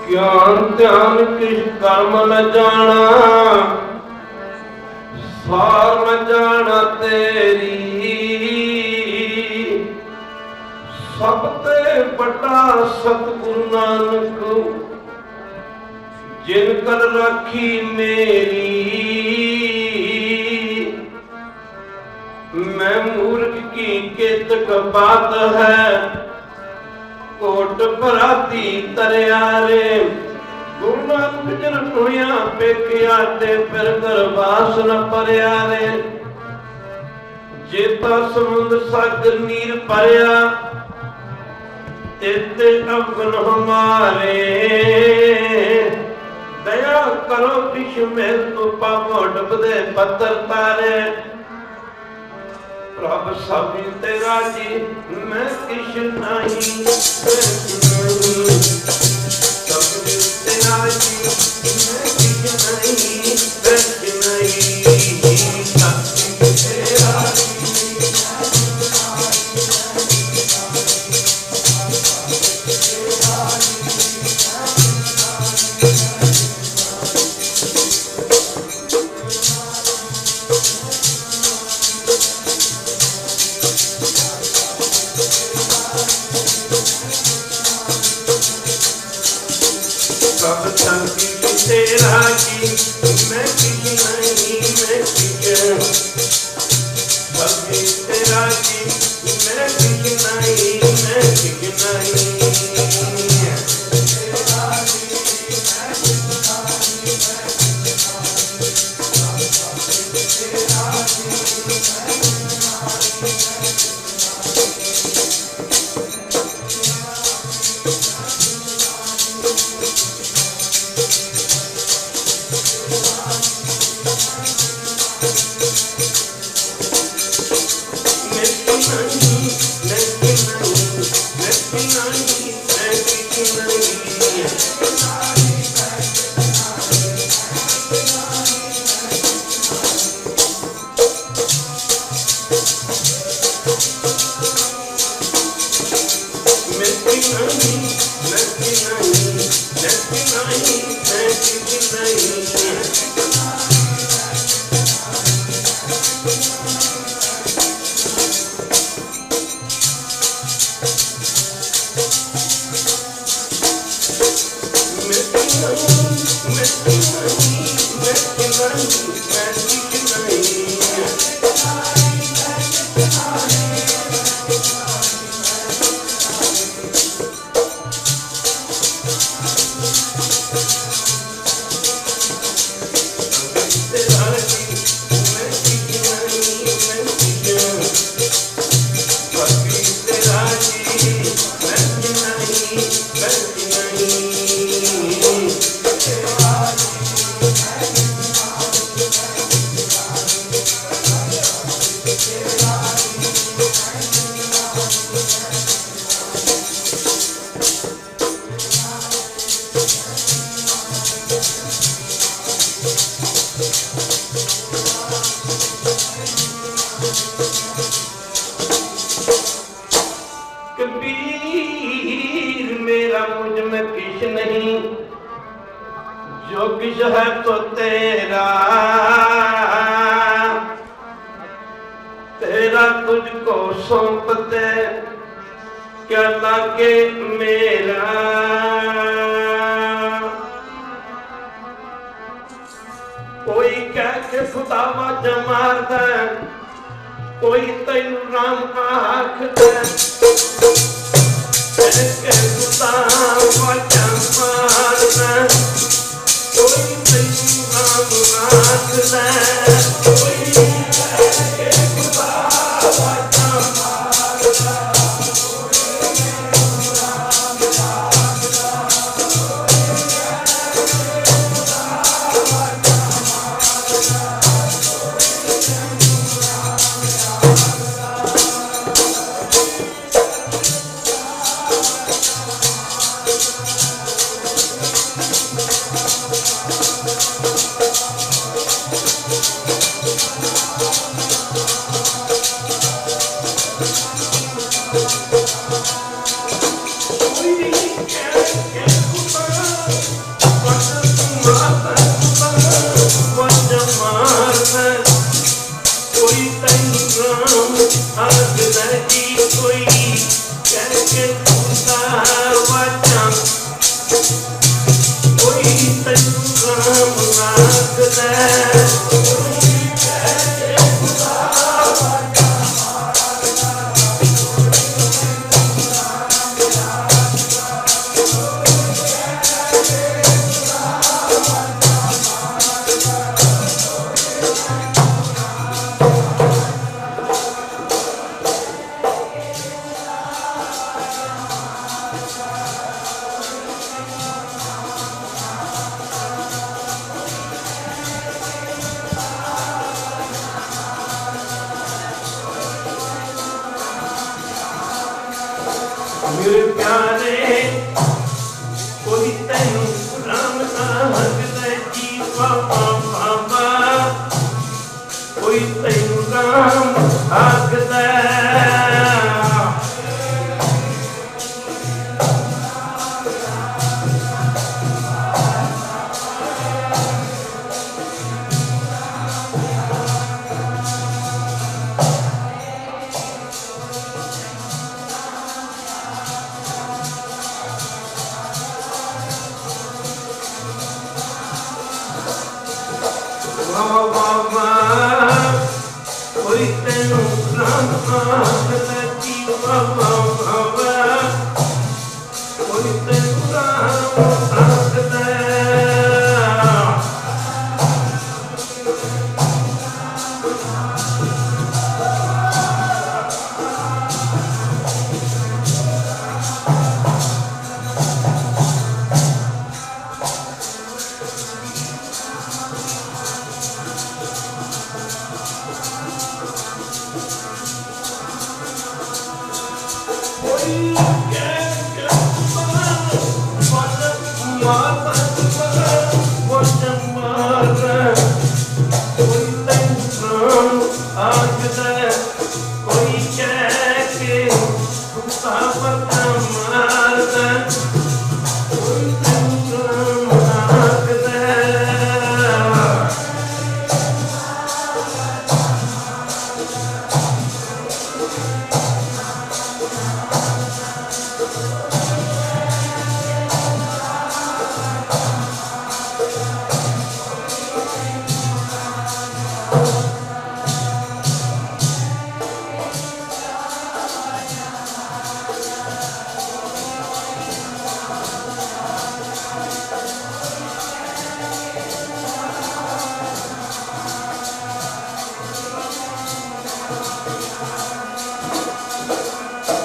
ज्ञान ध्यान किस कर्म न जाना, सार न जाना तेरी। सब ते बड़ा सतगुरु नानक, जिन कर राखी मेरी। मैं मूर्ख की केतक बात है, कोट भराती तरियारे। गुरु नानक जन सुनिया पेखिया ते फिर गरबास न परियारे। जेता समुद्र सागर नीर भरिया, तेते अवगुण हमारे। दया करो किश में तू पावो डुबदे पत्थर तारे। प्रभ सब तेरा जी मैं किश नहीं, सब तेरा जी मैं किश नहीं, किश नहीं। सब तेरा तेरा जी मैं किश नहीं, मैं किश। सब तेरा जी मैं किश नहीं, मैं किश नहीं। कबीर मेरा मुझ में किश नहीं, जो किश है तो तेरा। तेरा तुझको सौंपते क्या लागे मेरा। कोई कह के खुदा वाजा मारदा, कोई तेन राम आखदा। के खुदा वाजा मारदा, कोई तेन राम आखदा। कोई के खुदा वाजा मारदा, कोई तैनू राम आखदा मेरे प्यारे कोई तैनू राम आखदा जी बाबा बाबा कोई तैनू राम आखदा बाबा कोई तैनू राम आखदा जी बाबा बाबा कोई तैनू राम आखदा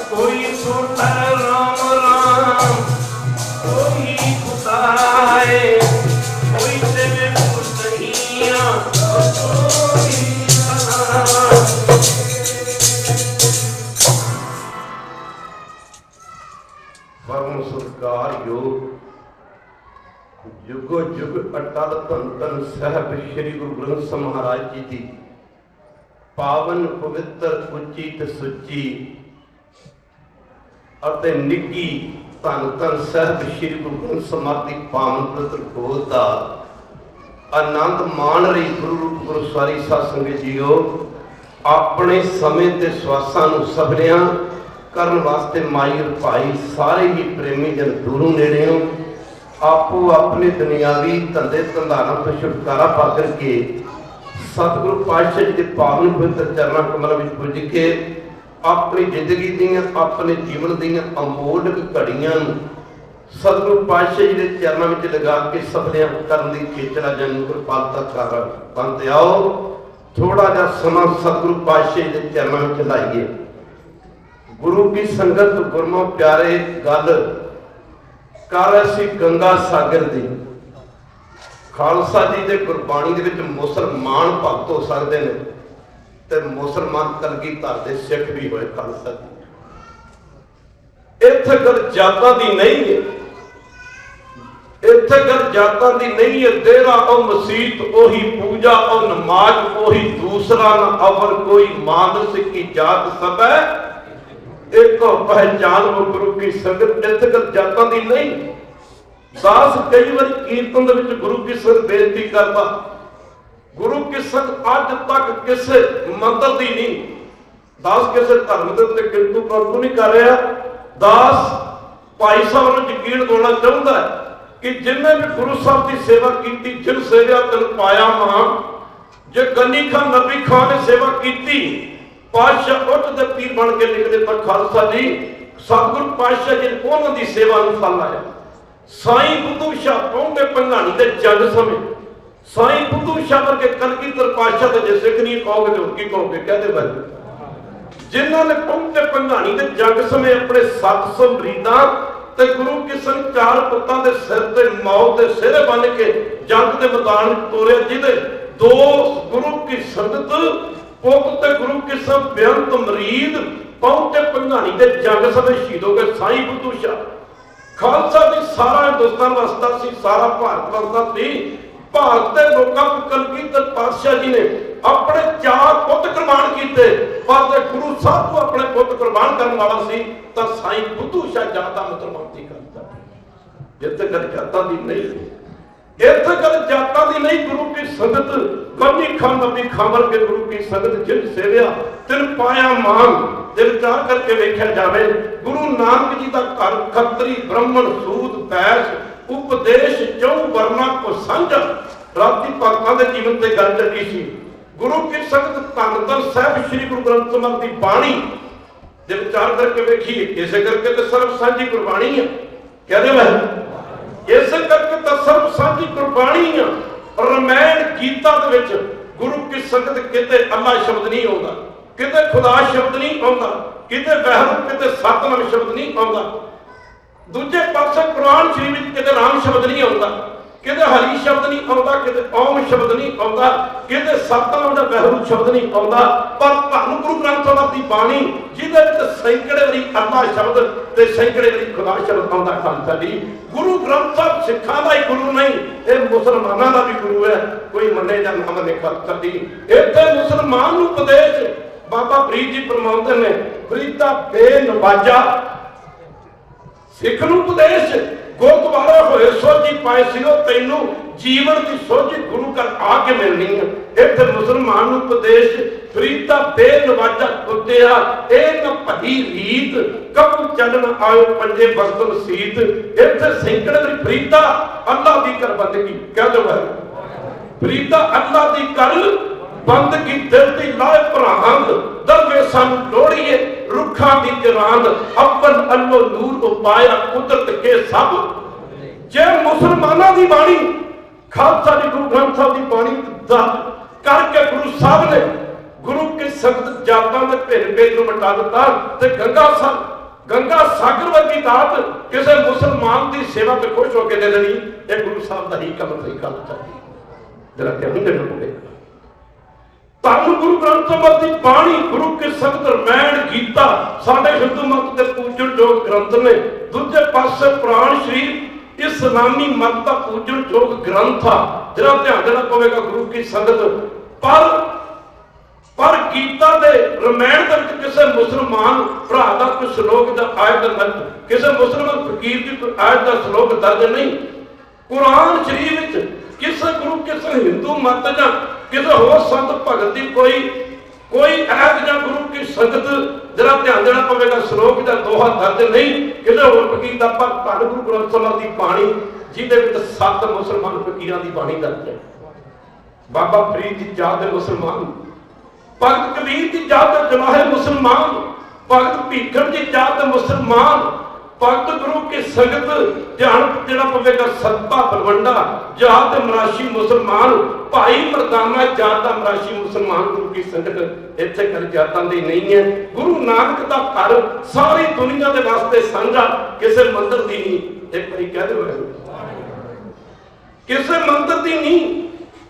कोई छोटा राम राम कोई खुदाए कोई तेरे पुतहिया कोई परम सत्कार योग जुगो जुग अटल धन धन साहब श्री गुरु ग्रंथ ਸਾਹਿਬ महाराज जी की पावन पवित्र उच्ची ते सुची ਅਤੇ ਨਿੱਕੀ ਧੰਨ ਧੰਨ ਸਾਹਿਬ ਸ਼੍ਰੀ ਗੁਰੂ ਗ੍ਰੰਥ ਸਾਹਿਬ ਦੀ ਪਾਵਨ ਪਵਿੱਤਰ ਗੋਦ ਦਾ ਆਨੰਦ ਮਾਣ ਰਹੀ ਗੁਰੂ ਰੂਪ ਗੁਰੂ ਸਵਾਰੀ ਸਾਧ ਸੰਗਤ ਜੀਓ ਆਪਣੇ ਸਮੇਂ ਤੇ ਸਵਾਸਾਂ ਨੂੰ ਸਫਲਿਆਂ ਕਰਨ ਵਾਸਤੇ ਮਾਈ ਭਾਈ ਸਾਰੇ ਹੀ ਪ੍ਰੇਮੀ ਜਨ ਦੂਰੋਂ ਨੇੜਿਓਂ ਆਪੋ ਆਪਣੇ ਦੁਨਿਆਵੀ ਧੰਦੇ ਧੰਦਾਰਾਂ ਤੋਂ ਛੁਟਕਾਰਾ ਪਾ ਕਰਕੇ ਸਤਿਗੁਰੂ ਪਾਤਸ਼ਾਹ ਜੀ ਦੇ ਪਾਵਨ ਪਵਿੱਤਰ ਚਰਨਾਂ ਕਮਲਾਂ ਵਿੱਚ ਪੁੱਜ ਕੇ अपनी जिंदगी दीयां अपने जीवन दीयां अमोलक घड़ियां सतगुरु पातशाह जी के चरणों में लगा के सफलियां करने की चेतना जन कृपालता कर पंत आओ थोड़ा जा समा सतगुरु पातशाह जी के चरणों में लाइए गुरु की संगत गुरमो प्यारे गल कर असी गंगा सागर दी खालसा जी के गुरबाणी दे विच मुसलमान भगत हो सकते हैं ते मुसलमान कलगीधर दे सिख भी होए खालसा जी इत्थे गल जातां दी नहीं है इत्थे गल जातां दी नहीं है तेरा ओ मसीत ओही पूजा ओ नमाज ओही दूसरा न अवर कोई मानस की जात सब है एक पहचान वो गुरु की संगत इत्थे गल जातां दी नहीं दास कई बार कीर्तन दे विच गुरु की संगत बेनती करदा गुरु की संगत अज तक किसी मंदिर की नहीं दास किसी धर्म के उत्ते किंतु परंतु नहीं कर रहा दास भाई साहब को यकीन दिलाना चाहता है कि जिन्हें भी गुरु साहब की सेवा की, जिन सेवा तिन पाया मां, जे गनी खान नबी खान ने सेवा की, पातशाह उठ दे पीर बन के लिखते पर खालसा जी सतगुरु पातशाह जी उन्होंने सेवा में फल आया। साई बुद्धू शाह पहुंचे भंगाणी के जंग समय, साई बुद्धू शाह वर्गे कलगीधर पातशाह का जे सिख नहीं कहोगे तो की कहोगे, कहते भाई जिन्होंने पहुंचे भंगाणी के जंग समय अपने 700 मरीदा ते गुरु किशन 4 पुत्तां दे सिर ते मौत दे सिरे बन के जंग के मैदान तोड़े, जिहदे 2 गुरु की संगत पुत ते गुरु किशन बेअंत मरीद पहुंचे भंगाणी के जंग समय शहीद हो गए। साई बुद्धू शाह खालसा जी सारा हिंदुस्तान वसदा सी, सारा भारत वसदा सी। भारत के लोगों को कलगीधर पातशाह जी ने अपने 4 पुत कुर्बान किए, पर गुरु साहब को अपने पुत कुर्बान करने वाला सी तो साई बुद्धू शाह जाता मुसलमानी करता। जिथे गल जाता दी नहीं, इत्थे गल जाता दी नहीं। गुरु की संगत गनी खान नबी खान वर्गे गुरु की संगत जिन सेविया तिन पाया मान। दिल विचार करके वेख्या जाए, गुरु नानक जी का घर खतरी ब्राह्मण सूद बैस उपदेश चौ वर्णा को साझा। राती भगतां दे जीवन ते गल चली सी। गुरु की संगत धन धन साहिब श्री गुरु ग्रंथ साहिब की बाणी दे विचार करके वेखिए, इसे करके तो सर्व साझी गुरबाणी है। कहते मैं इसे करके तो सर्व साझी गुरबाणी है। रामायण गीता दे विच गुरु की संगत किते अल्लाह शब्द नहीं आउंदा, किते खुदा शब्द नहीं आउंदा, किते वहरू किते सतनाम शब्द नहीं आउंदा। दूजे पासे कुरान शरीफ में किते राम शब्द नहीं आउंदा, किते हरि शब्द नहीं आउंदा, किते ओम शब्द नहीं आउंदा, किते सतनाम दा वहरू शब्द नहीं आउंदा। पर धन गुरु ग्रंथ साहिब की बाणी जिहदे विच सैकड़े वारी अल्लाह शब्द ते सैकड़े वारी खुदा शब्द आउंदा। खालसा जी गुरु ग्रंथ साहिब सिखां दा ही गुरु नहीं, ये मुसलमानां दा भी गुरु है, कोई मने जां ना मने। खालसा जी इत्थे मुसलमान नूं उपदेश बाबा फरीद जी फरमाउंदे ने, फरीदा बेनवाजा सिख नूं उपदेश गुरुद्वारा होए सोझी पाए सिरो तैनू जीवन की सोझी गुरु कर आके मिलनी है। इत्थे मुसलमान नूं उपदेश फरीदा बेनवाजा कुत्तिया ए न भई रीत कब चलन आयो पंजे वक्त नसीत। इत्थे सैकड़े वारी फरीदा अल्लाह दी कर बंदगी कह दो भाई, फरीदा अल्लाह दी कर बंदगी दिल दी लाए भरांग दरवेशां नूं लोड़ीए रुखा दी जरांद अपन अल्लो नूर उपाया कुदरत के सब। जे मुसलमाना दी बाणी खालसा जी गुरु ग्रंथ साहिब की बाणी दर्ज करके गुरु साहब ने गुरु के संगत जातां दे भिन्न भेद नूं मिटा दिता ते गंगा सागर वर्गी दात किसी मुसलमान की सेवा ते खुश होकर दे देनी। ये गुरु साहब का ही कम नहीं करना चाहिए। जरा ध्यान देना पड़ेगा। धन गुरु ग्रंथ साहिब की बाणी गुरु के संगत रामायण गीता साडे हिंदू मत के पूजन योग ग्रंथ ने। दूजे पासे पुराण शरीफ इस्लामी मत का पूजन योग ग्रंथ आ, जरा ध्यान देना पवेगा गुरु की संगत। पर गीता दे रामायण दे विच किसी मुसलमान भरा दा कोई श्लोक दा आयत दर्ज, किसी मुसलमान फकीर की कोई आयत दा श्लोक दर्ज नहीं। कुरान शरीफ विच किसी गुरु किसी हिंदू मत जां किसी होर संत भगत की कोई ऐत जां गुरु की संगत जरा ध्यान देना पवेगा श्लोक दा दोहा दर्ज नहीं किसी होर फकीर दा। पर धन गुरु ग्रंथ साहिब की बाणी जिहदे विच 7 मुसलमान फकीरां दी बाणी दर्ज है। बाबा फरीद की जात दे मुसलमान, भगत कबीर की जात जवाहे मुसलमान, भगत भीखन की जात मुसलमान, भगत गुरु की संगत ध्यान देना पवेगा सत्ता बलवंडा जात मराशी मुसलमान, भाई मरदाना जात मराशी मुसलमान। गुरु की संगत इत्थे कर जातां दी नहीं है। गुरु नानक दा घर सारी दुनिया दे वास्ते साझा, किसी मंदिर दी नहीं। एक बारी कह दो किसी मंदिर दी नहीं,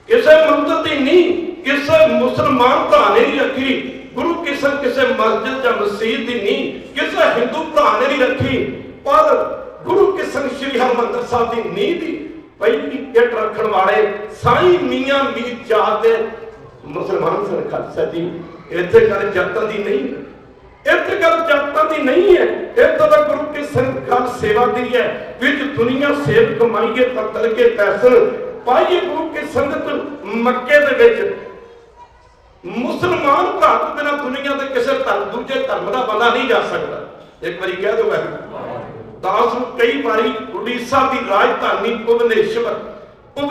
किसी मंदिर दी नहीं, किसी मुसलमान भरा ने नहीं रखी। गुरु किसी किसी मस्जिद या मसीत की नहीं, किसी हिंदू भरा ने नहीं रखी। पर गुरु किसी श्री हरमंदिर साहब की नींह की पहली इट रखने वाले साईं मियां मीर जात दे मुसलमान सन। खालसा जी इत्थे गल जातां दी नहीं, इत्थे गल जातां दी नहीं है। इत्थे दा गुरु की संगत सेवा दी है। विच दुनिया सेव कमाईए तल के पैसन पाइए। गुरु की संगत मक्के दे विच मुसलमान भरा तो बिना दुनिया के किसी धर्म दूजे धर्म का बंदा नहीं जा सकता। एक बार कह दो दास नूं कई बारी उड़ीसा की राजधानी भुवनेश्वर तो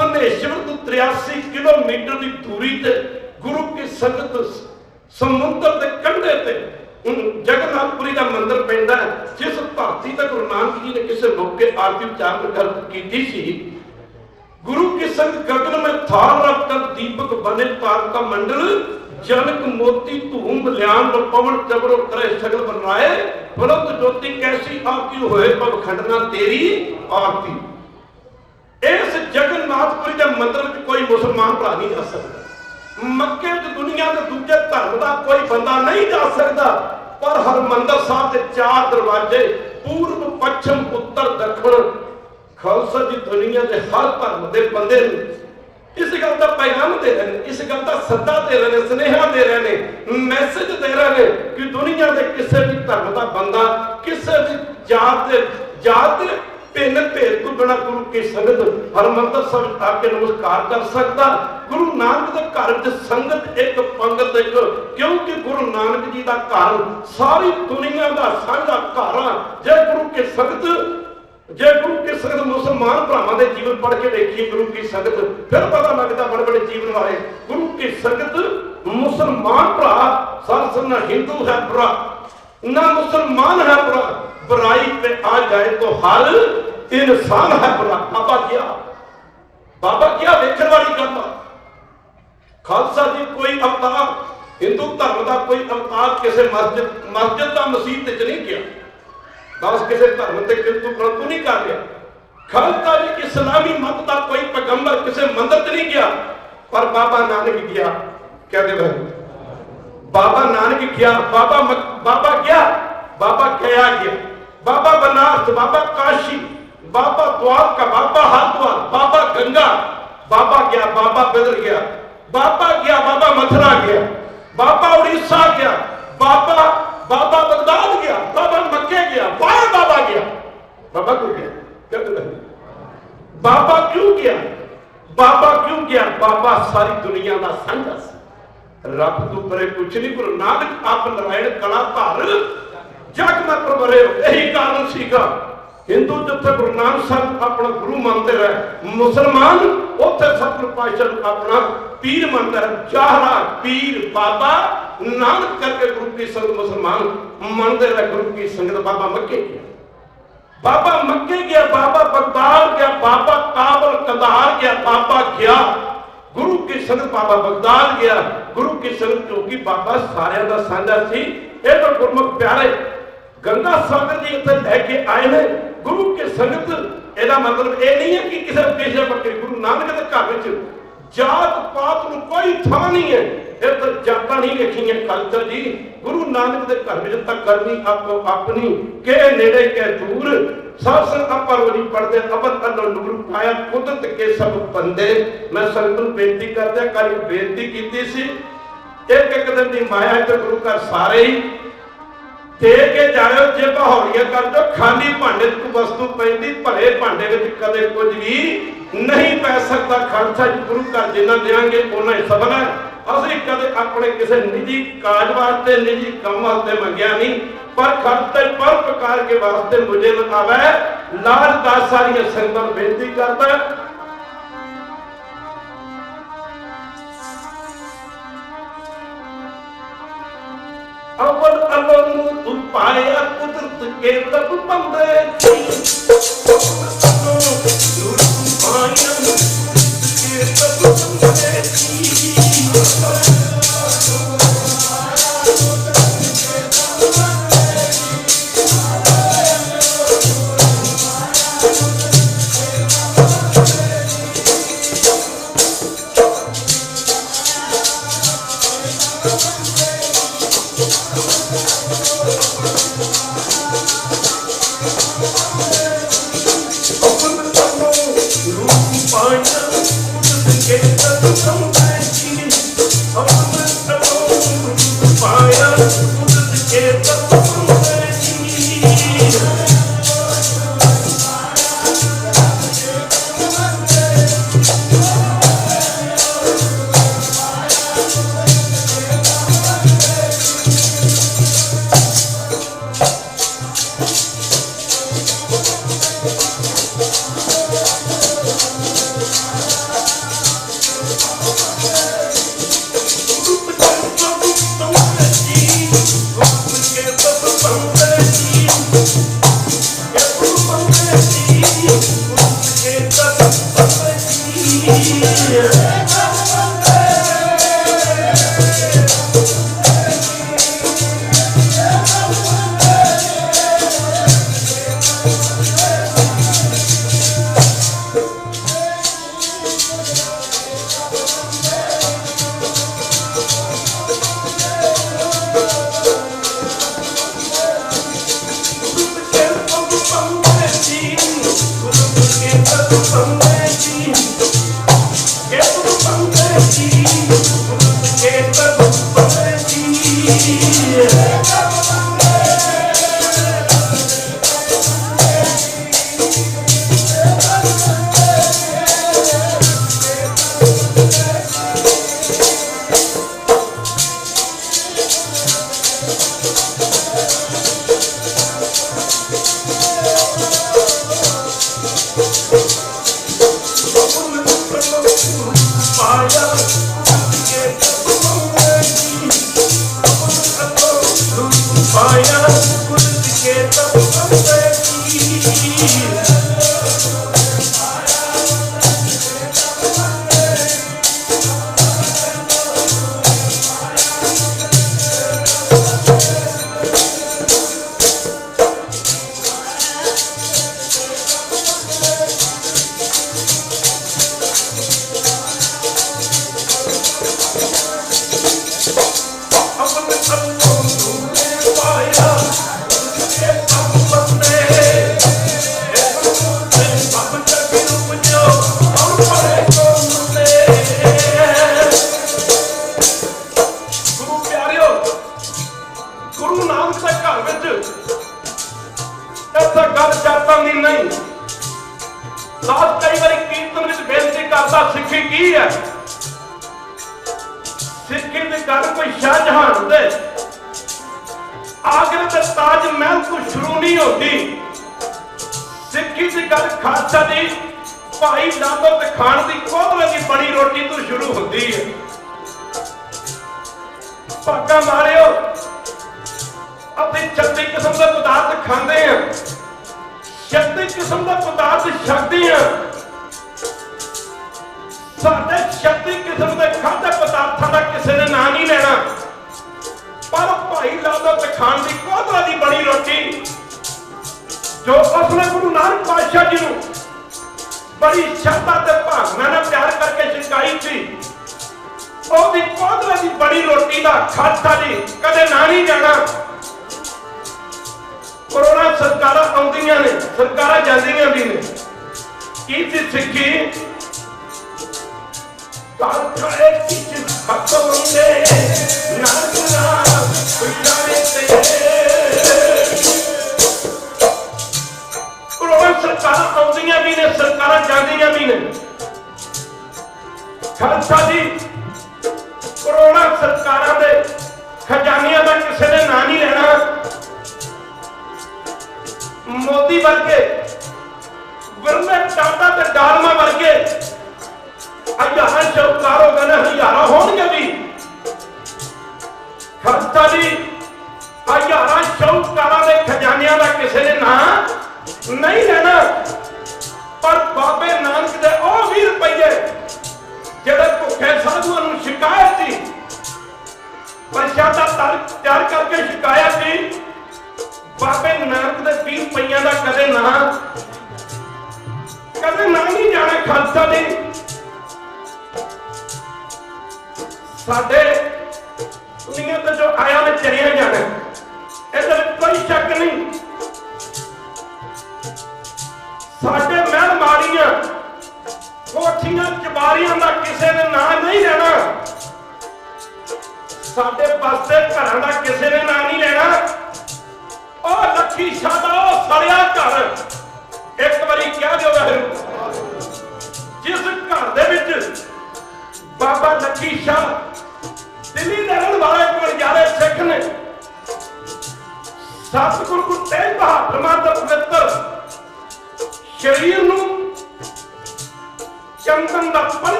83 किलोमीटर की दूरी ते गुरु की संगत समुद्र के कंढे ते जगन्नाथपुरी का मंदिर पैंदा है, जिस धरती तक गुरु नानक जी ने किसी मौके आरती उचार की सी। गुरु की संग गगन में थाल रखकर दीपक बने तारका मंडल, जनक मोती धूम ल्यान पवन चबरो करे सगल बनाए, फलत ज्योति कैसी आरती होए पव खंडना तेरी आरती। इस जगन्नाथपुरी के मंदिर में कोई मुसलमान भरा नहीं जा सकता। मक्के च दुनिया के दूजे धर्म का कोई बंदा नहीं जा सकता, पर हरमंदिर साहब के 4 दरवाजे पूर्व पश्चिम उत्तर दक्षिण खालसा जी दुनिया के हर धर्म के बंदे इस गल का पैगाम दे रहे हैं, इस गल का सद्दा दे रहे हैं, स्नेहा दे रहे हैं, मैसेज दे रहे हैं कि दुनिया के किसी भी धर्म का बंदा किसी भी जात भिन्न भेद तो बिना गुरु की संगत हरमंदिर साहिब आके नमस्कार कर सकता। गुरु नानक के घर च संगत एक पंगत एक, क्योंकि गुरु नानक जी का घर सारी दुनिया का साझा घर आ। जय गुरु की संगत मुसलमान भरावां दे जीवन पढ़ के देखिए गुरु की संगत, फिर पता लगता बड़े बड़े जीवन वाले गुरु की संगत। मुसलमान भरा सर ना हिंदू है बुरा ना मुसलमान है बुरा, बुराई पे आ जाए तो हर इंसान है बुरा। बाबा क्या देखने वाली गल। खालसा जी कोई अवतार हिंदू धर्म का कोई अवतार किसी मस्जिद का मसीत च नहीं किया, दस किसी धर्म से किंतु परंतु नहीं कर रहा। खालसा जी इस्लामी मत का कोई पैगंबर किसी मंदिर च नहीं गया, पर बाबा नानक गया। क्या दे बाबा नानक गया, बाबा गया, बाबा क्या गया, बाबा बनारस, बाबा काशी, बाबा द्वारका, बाबा हरिद्वार, बाबा गंगा, बाबा गया, बाबा बदल गया, बाबा गया, बाबा मथुरा गया, बाबा उड़ीसा गया, बाबा बगदाद गया, बाबा मक्के गया, बाबा गया। बाबा क्यों गया? क्या बाबा क्यों गया? बाबा क्यों गया? बाबा सारी दुनिया का साझा रब तो परे कुछ नहीं। गुरु नानक आप नारायण कला धार जग में प्रभरे, यही कारण सीगा। हिंदू जिथे गुरु नानक साहब अपना गुरु मानते रहे, मुसलमान उथे सतगुरु पातशाह अपना पीर मानते रहे। चाहरा पीर बाबा नानक करके गुरु की संगत मुसलमान मानते रहे। गुरु की संगत बाबा मक्के गया, बाबा मक्के गया, बाबा बगदाद गया, बाबा काबुल कंधार गया, बाबा गया गुरु की संगत, बाबा बगदाद गया गुरु की संगत, क्योंकि बाबा सारे का साझा सी। ये तो गुरमुख प्यारे गंगा सागर जी इतने लैके आए हैं गुरु की संगत। एदा मतलब ये नहीं है कि किसी पेशे पर गुरु नानक के घर में जात पात में कोई थां नहीं है। ये तो जाता नहीं लिखी है खालसा जी। गुरु नानक के घर में तक करनी आपको अपनी के नेड़े के दूर सब संग अपर वरी पढ़ते अबर अल्लाह नूर पाया कुदरत के सब बंदे। मैं संगत बेनती करते कल बेनती की सी, एक दिन की माया तो गुरु घर सारे ही दे के जाओ, जे बहौलिया कर दो खाली भांडे वस्तु पैंदी, भले भांडे में कदे कुछ भी नहीं पै सकता। खालसा जी गुरु घर जिन्ना देंगे उन्ना ही सबल है। असं कदे अपने किसी निजी काज वास्ते निजी काम वास्ते मंगया नहीं, पर खालसा पर प्रकार के वास्ते मुझे आवे। लाल दास सारिया संगत बेनती करता है, अव्वल अलोन पाया कुदरत के तब बंदे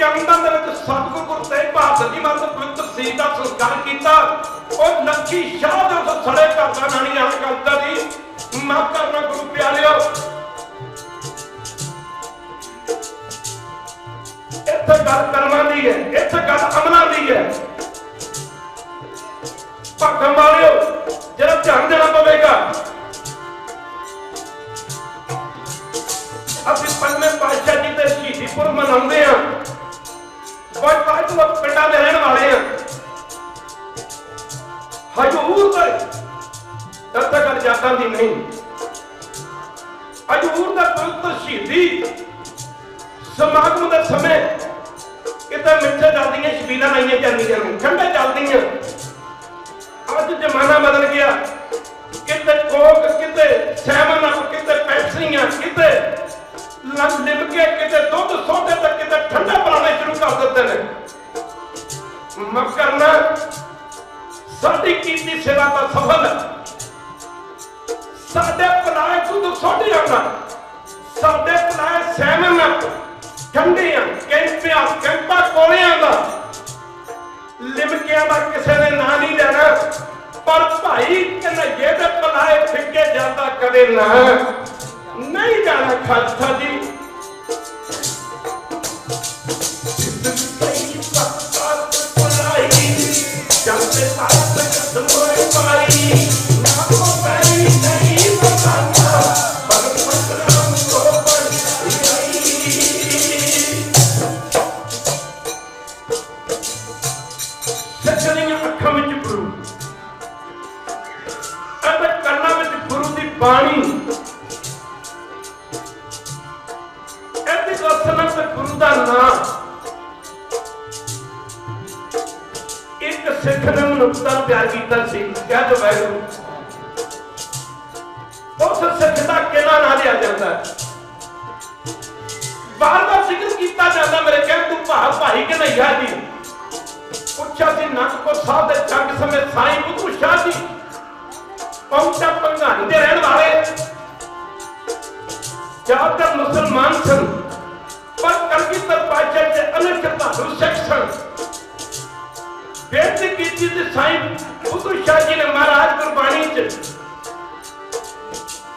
ਚੰਦਨ ਦੇ ਵਿੱਚ ਸਤਿਗੁਰੂ ਗੁਰੂ ਤੇਗ ਬਹਾਦਰ ਜੀ ਮਹਾਰਾਜ ਪਵਿੱਤਰ ਸ਼ਹੀਦ ਦਾ ਸੰਸਕਾਰ ਕੀਤਾ। ਉਹ ਲੱਖੀ ਸ਼ਾਹ ਦੇ ਉਸ ਸੜੇ ਘਰ ਦਾ ਨਾਨੀ ਆ ਕਰਦਾ ਜੀ ਮਾਫ ਕਰਨਾ ਗੁਰੂ ਪਿਆਰਿਓ। ਇੱਥੇ ਗੱਲ ਕਰਮਾਂ ਦੀ ਹੈ, ਇੱਥੇ ਗੱਲ ਅਮਲਾਂ ਦੀ ਹੈ। ਭਾਗਾਂ ਵਾਲਿਓ ਜਿਹੜਾ ਧਿਆਨ ਦੇਣਾ ਪਵੇਗਾ। ਅਸੀਂ ਪੰਜਵੇਂ ਪਾਤਸ਼ਾਹ ਜੀ ਦੇ ਸ਼ਹੀਦੀ ਪੁਰਬ ਮਨਾਉਂਦੇ ਹਾਂ। ਬਹੁਤ ਸਾਰੇ ਲੋਕ ਪਿੰਡਾਂ ਦੇ ਰਹਿਣ ਵਾਲੇ ਆ। ਹਜ਼ੂਰ ਦੇ ਇੱਥੇ ਗੱਲ ਜਾਤਾਂ ਦੀ ਨਹੀਂ। ਹਜ਼ੂਰ ਦਾ ਪਵਿੱਤਰ ਸ਼ਹੀਦੀ ਸਮਾਗਮ ਦੇ ਸਮੇਂ ਕਿਤੇ ਮਿੱਠੇ ਚੱਲਦੀਆਂ ਛਬੀਲਾਂ ਲਾਈਆਂ ਜਾਂਦੀਆਂ ਨੇ, ਠੰਡੇ ਚੱਲਦੀਆਂ। ਅੱਜ ਜ਼ਮਾਨਾ ਬਦਲ ਗਿਆ। ਕਿਤੇ ਕੋਕ, ਕਿਤੇ ਸੈਵਨ ਅਪ, ਕਿਤੇ ਪੈਪਸੀਆਂ, ਕਿਤੇ ਲਿਮਕੇ, ਕਿਤੇ ਦੁੱਧ ਸੋਡੇ ਤੇ ਕਿਤੇ ਠੰਡਾ ਬਣਾਉਣੇ ਸ਼ੁਰੂ ਕਰ ਦਿੱਤੇ ਨੇ। ਮਾਫ ਕਰਨਾ ਸਾਡੀ ਕੀਤੀ ਸੇਵਾ ਦਾ ਸਫਲ ਹੈ। ਸਾਡੇ ਪਲਾਏ ਦੁੱਧ ਸੋਡੇ ਆਉਂਦਾ, ਸਾਡੇ ਪਲਾਏ ਸੈਵਨ ਅਪ ਠੰਡੀਆਂ ਕੈਂਪਾਂ ਕੈਂਪਾਂ ਕੋਲਿਆਂ ਦਾ ਲਿਮਕਿਆਂ ਦਾ ਕਿਸੇ ਨੇ ਨਾਂ ਨਹੀਂ ਲੈਣਾ। ਪਰ ਭਾਈ ਕਨਈਏ ਦੇ ਪਲਾਏ ਫਿੱਕੇ ਜਾਂਦਾ ਕਦੇ ਨਾ ਨਹੀਂ ਜਾਣਾ ਖਾਲਸਾ ਜੀ। ਜਾਂਦੇ ਸਾਥ ਕਦਮੋਂ ਪਾਈ ਨਾ ਕੋ ਪੈਰੀ ਨਹੀਂ ਬਤਾਨਾ ਭਗਤ ਰਾਮ ਕੋ ਪਰ ਸੱਚੀਆਂ ਅੱਖਾਂ ਵਿੱਚ ਗੁਰੂ ਅਤੇ ਕੰਨਾਂ ਵਿੱਚ ਗੁਰੂ ਦੀ ਬਾਣੀ। ਇਹਦੀ ਰਸਨਾ ਤੇ ਗੁਰੂ ਦਾ ਨਾਮ। ਇੱਕ ਸਿੱਖ ਨੇ ਮਨੁੱਖਤਾ ਨੂੰ ਪਿਆਰ ਕੀਤਾ ਸੀ। ਕਹਿ ਦੋ ਵਾਹਿਗੁਰੂ। ਉਸ ਸਿੱਖ ਦਾ ਕਿਹੜਾ ਨਾਂ ਲਿਆ ਜਾਂਦਾ, ਬਾਰ ਬਾਰ ਜ਼ਿਕਰ ਕੀਤਾ ਜਾਂਦਾ। ਮੇਰੇ ਕਹਿਣ ਤੂੰ ਭਾਈ ਕਨਈਆ ਜੀ ਪੁੱਛਿਆ ਸੀ ਅਨੰਦਪੁਰ ਸਾਹਿਬ ਦੇ ਜੰਗ ਸਮੇਂ ਸਾਈਂ ਬੁੱਧੂ ਸ਼ਾਹ ਜੀ ਪਹੁੰਚਾ ਭੰਗਾਣੀ ਦੇ ਰਹਿਣ ਵਾਲੇ ਜ਼ਿਆਦਾਤਰ ਮੁਸਲਮਾਨ ਸਨ, ਪਰ ਕਲਗੀਧਰ ਪਾਤਸ਼ਾਹ ਦੇ ਅਨੇਕ ਸ਼ਰਧਾਲੂ ਸਿੱਖ ਸਨ। ਬੇਨਤੀ ਕੀਤੀ ਤੇ ਸਾਈਂ ਬੁੱਧੂ ਸ਼ਾਹ ਜੀ ਨੇ ਮਹਾਰਾਜ ਗੁਰਬਾਣੀ ਚ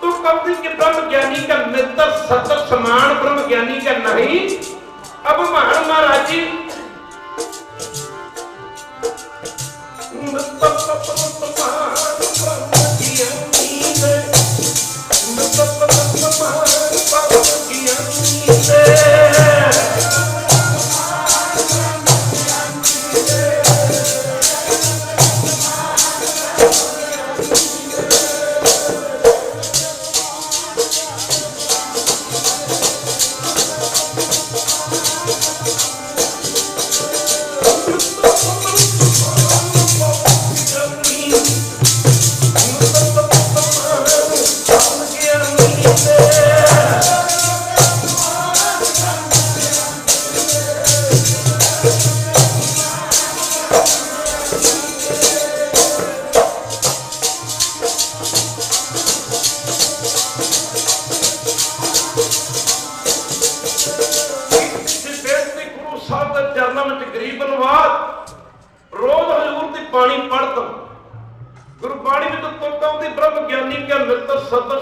ਤੂੰ कभी कि ब्रह्म ज्ञानी का मित्र सत समान ब्रह्म ज्ञानी का नहीं। अब महान महाराज जी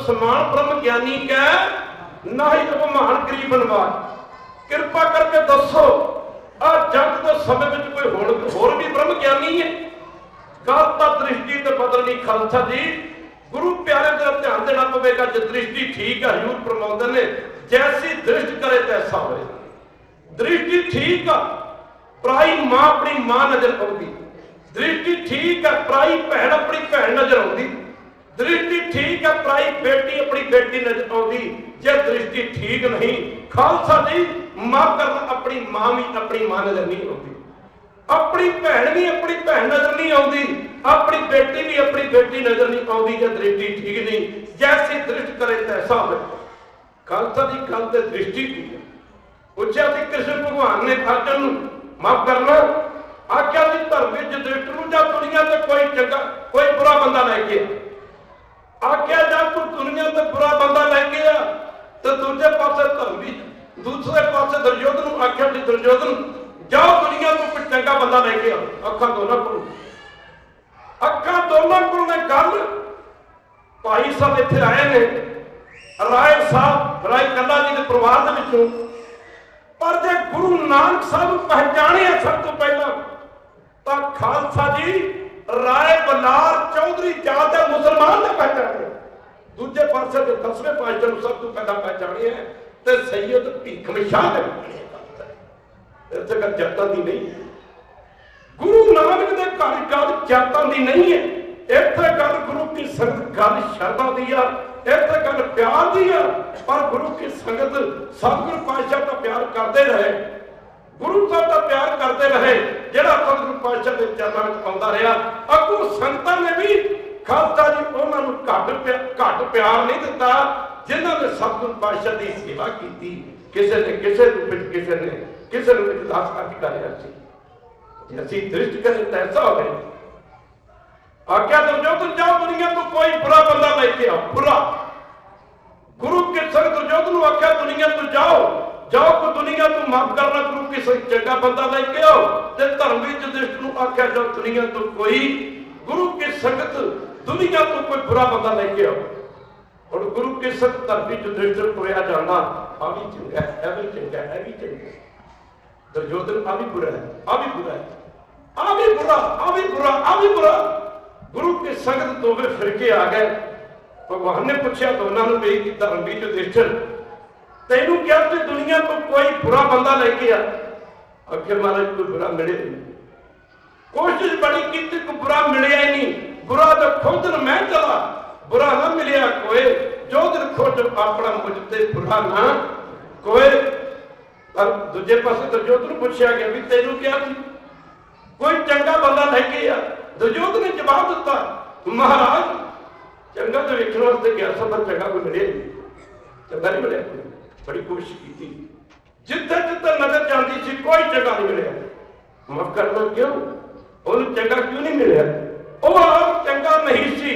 समान ब्रह्म ज्ञानी का ना ही अपमान गरीब बनवाज। कृपा करके दसो आ जग के समय में कोई होर भी ब्रह्म ज्ञानी है। गल तो दृष्टि तो बदलनी खालसा जी। गुरु प्यारे तरफ ध्यान देना पवेगा। जो दृष्टि ठीक है हजूर फरमाते ने जैसी दृष्टि करे तैसा होए। दृष्टि ठीक है पराई मां अपनी मां नजर आती। दृष्टि ठीक है पराई भैन अपनी भैन नजर आती। दृष्टि ठीक है पराई बेटी अपनी बेटी नजर आती। जे दृष्टि ठीक नहीं खालसा जी माफ करना अपनी मां भी अपनी मां नजर नहीं आती। अपनी भैन भी अपनी भैन नजर नहीं आती। अपनी बेटी भी अपनी बेटी नजर नहीं आती। जे दृष्टि ठीक नहीं जैसी दृष्टि करे तैसा हो। खालसा जी गल ते दृष्टि की है। पूछा कि कृष्ण भगवान ने अर्जुन माफ करना आख्या जी धर्म च दृष्टि नूं जां दुनिया ते कोई चंगा कोई बुरा बंदा लेके आख्या जब तू दुनिया से बुरा बंदा लेके आ तो दूजे पासे धर्म भी दूसरे पासे दुर्योधन आख्या भी दुर्योधन जाओ दुनिया को कोई चंगा बंदा लेके आओ। अखा दोनों को ने गल भाई साहब इत्थे आए ने राय साहब राय कला जी के परिवार के विचों, पर जे गुरु नानक साहब पहचाने सब तो पहला तो खालसा जी राय बलार चौधरी जात है मुसलमान ने पहचाने, दूजे पासे तो 10वें पातशाह सब तो पहला पहचाने है तो सैयद भीखम शाह ने इत्थे गल जातां दी नहीं है। गुरु नानक दे घर गल जातां दी नहीं है, इत्थे गल गुरु की संगत गल शरधा दी आ, इत्थे गल प्यार दी आ। पर गुरु की संगत सतगुरु पातशाह का प्यार करते रहे, गुरु साहब का प्यार करते रहे, जिहड़ा सतगुरु पातशाह के चरणों में आउंदा रहा। अगों संगतां ने भी खालसा जी उन्होंने घट प्यार नहीं दिता जिन्होंने सतगुरु पातशाह की सेवा की। किसी ने किसी रूप में किसी रूप में दास का अधिकार जे असीं दृष्टि करें तो ऐसा हो गया। आज्ञा दुर्योधन जाओ दुनिया को कोई बुरा बंदा लेके आओ। बुरा गुरु के संग दुर्योधन आख्या दुनिया तो जाओ को दुनिया तो माफ करना, गुरु के संग चंगा बंदा लेके आओ। ते धर्मी युधिष्ठिर आख्या जाओ दुनिया तो कोई गुरु की संगत दुनिया तो कोई बुरा बंदा लेके आओ। और गुरु के संग धर्मी युधिष्ठिर टुरिया जाना आ भी चंगा है, ऐ भी चंगा है, ऐ भी चंगा है। दुर्योधन आ भी बुरा है, आ भी बुरा है, आ भी बुरा, आ भी बुरा, आ भी बुरा। गुरु के संगत दोवे फिरके आ गए। भगवान ने पूछा दोनों ने भी धर्मी युधिष्ठिर तेनू क्या तू दुनिया तो कोई बुरा बंदा लेके आ? आखिर महाराज कोई बुरा मिले नहीं, कोशिश बड़ी की कोई बुरा मिले ही नहीं। बुरा तो खोजन मैं चला, बुरा ना मिले कोई, जो दिन खोज अपना मुझते बुरा ना कोई। पर दूजे पासे दुर्योधन पूछा गया भी तेनू क्या थी कोई चंगा बंदा लेके आ? दुर्योधन ने जवाब दिता महाराज चंगा तो वेखने वास्ते गया सब पर चंगा कोई मिले नहीं, चंगा नहीं मिले। बड़ी कोशिश की जिथे जिथे नजर जाती सी कोई चंगा नहीं मिले। माफ करना क्यों उन्हें चंगा क्यों नहीं मिले? वो आप चंगा नहीं सी।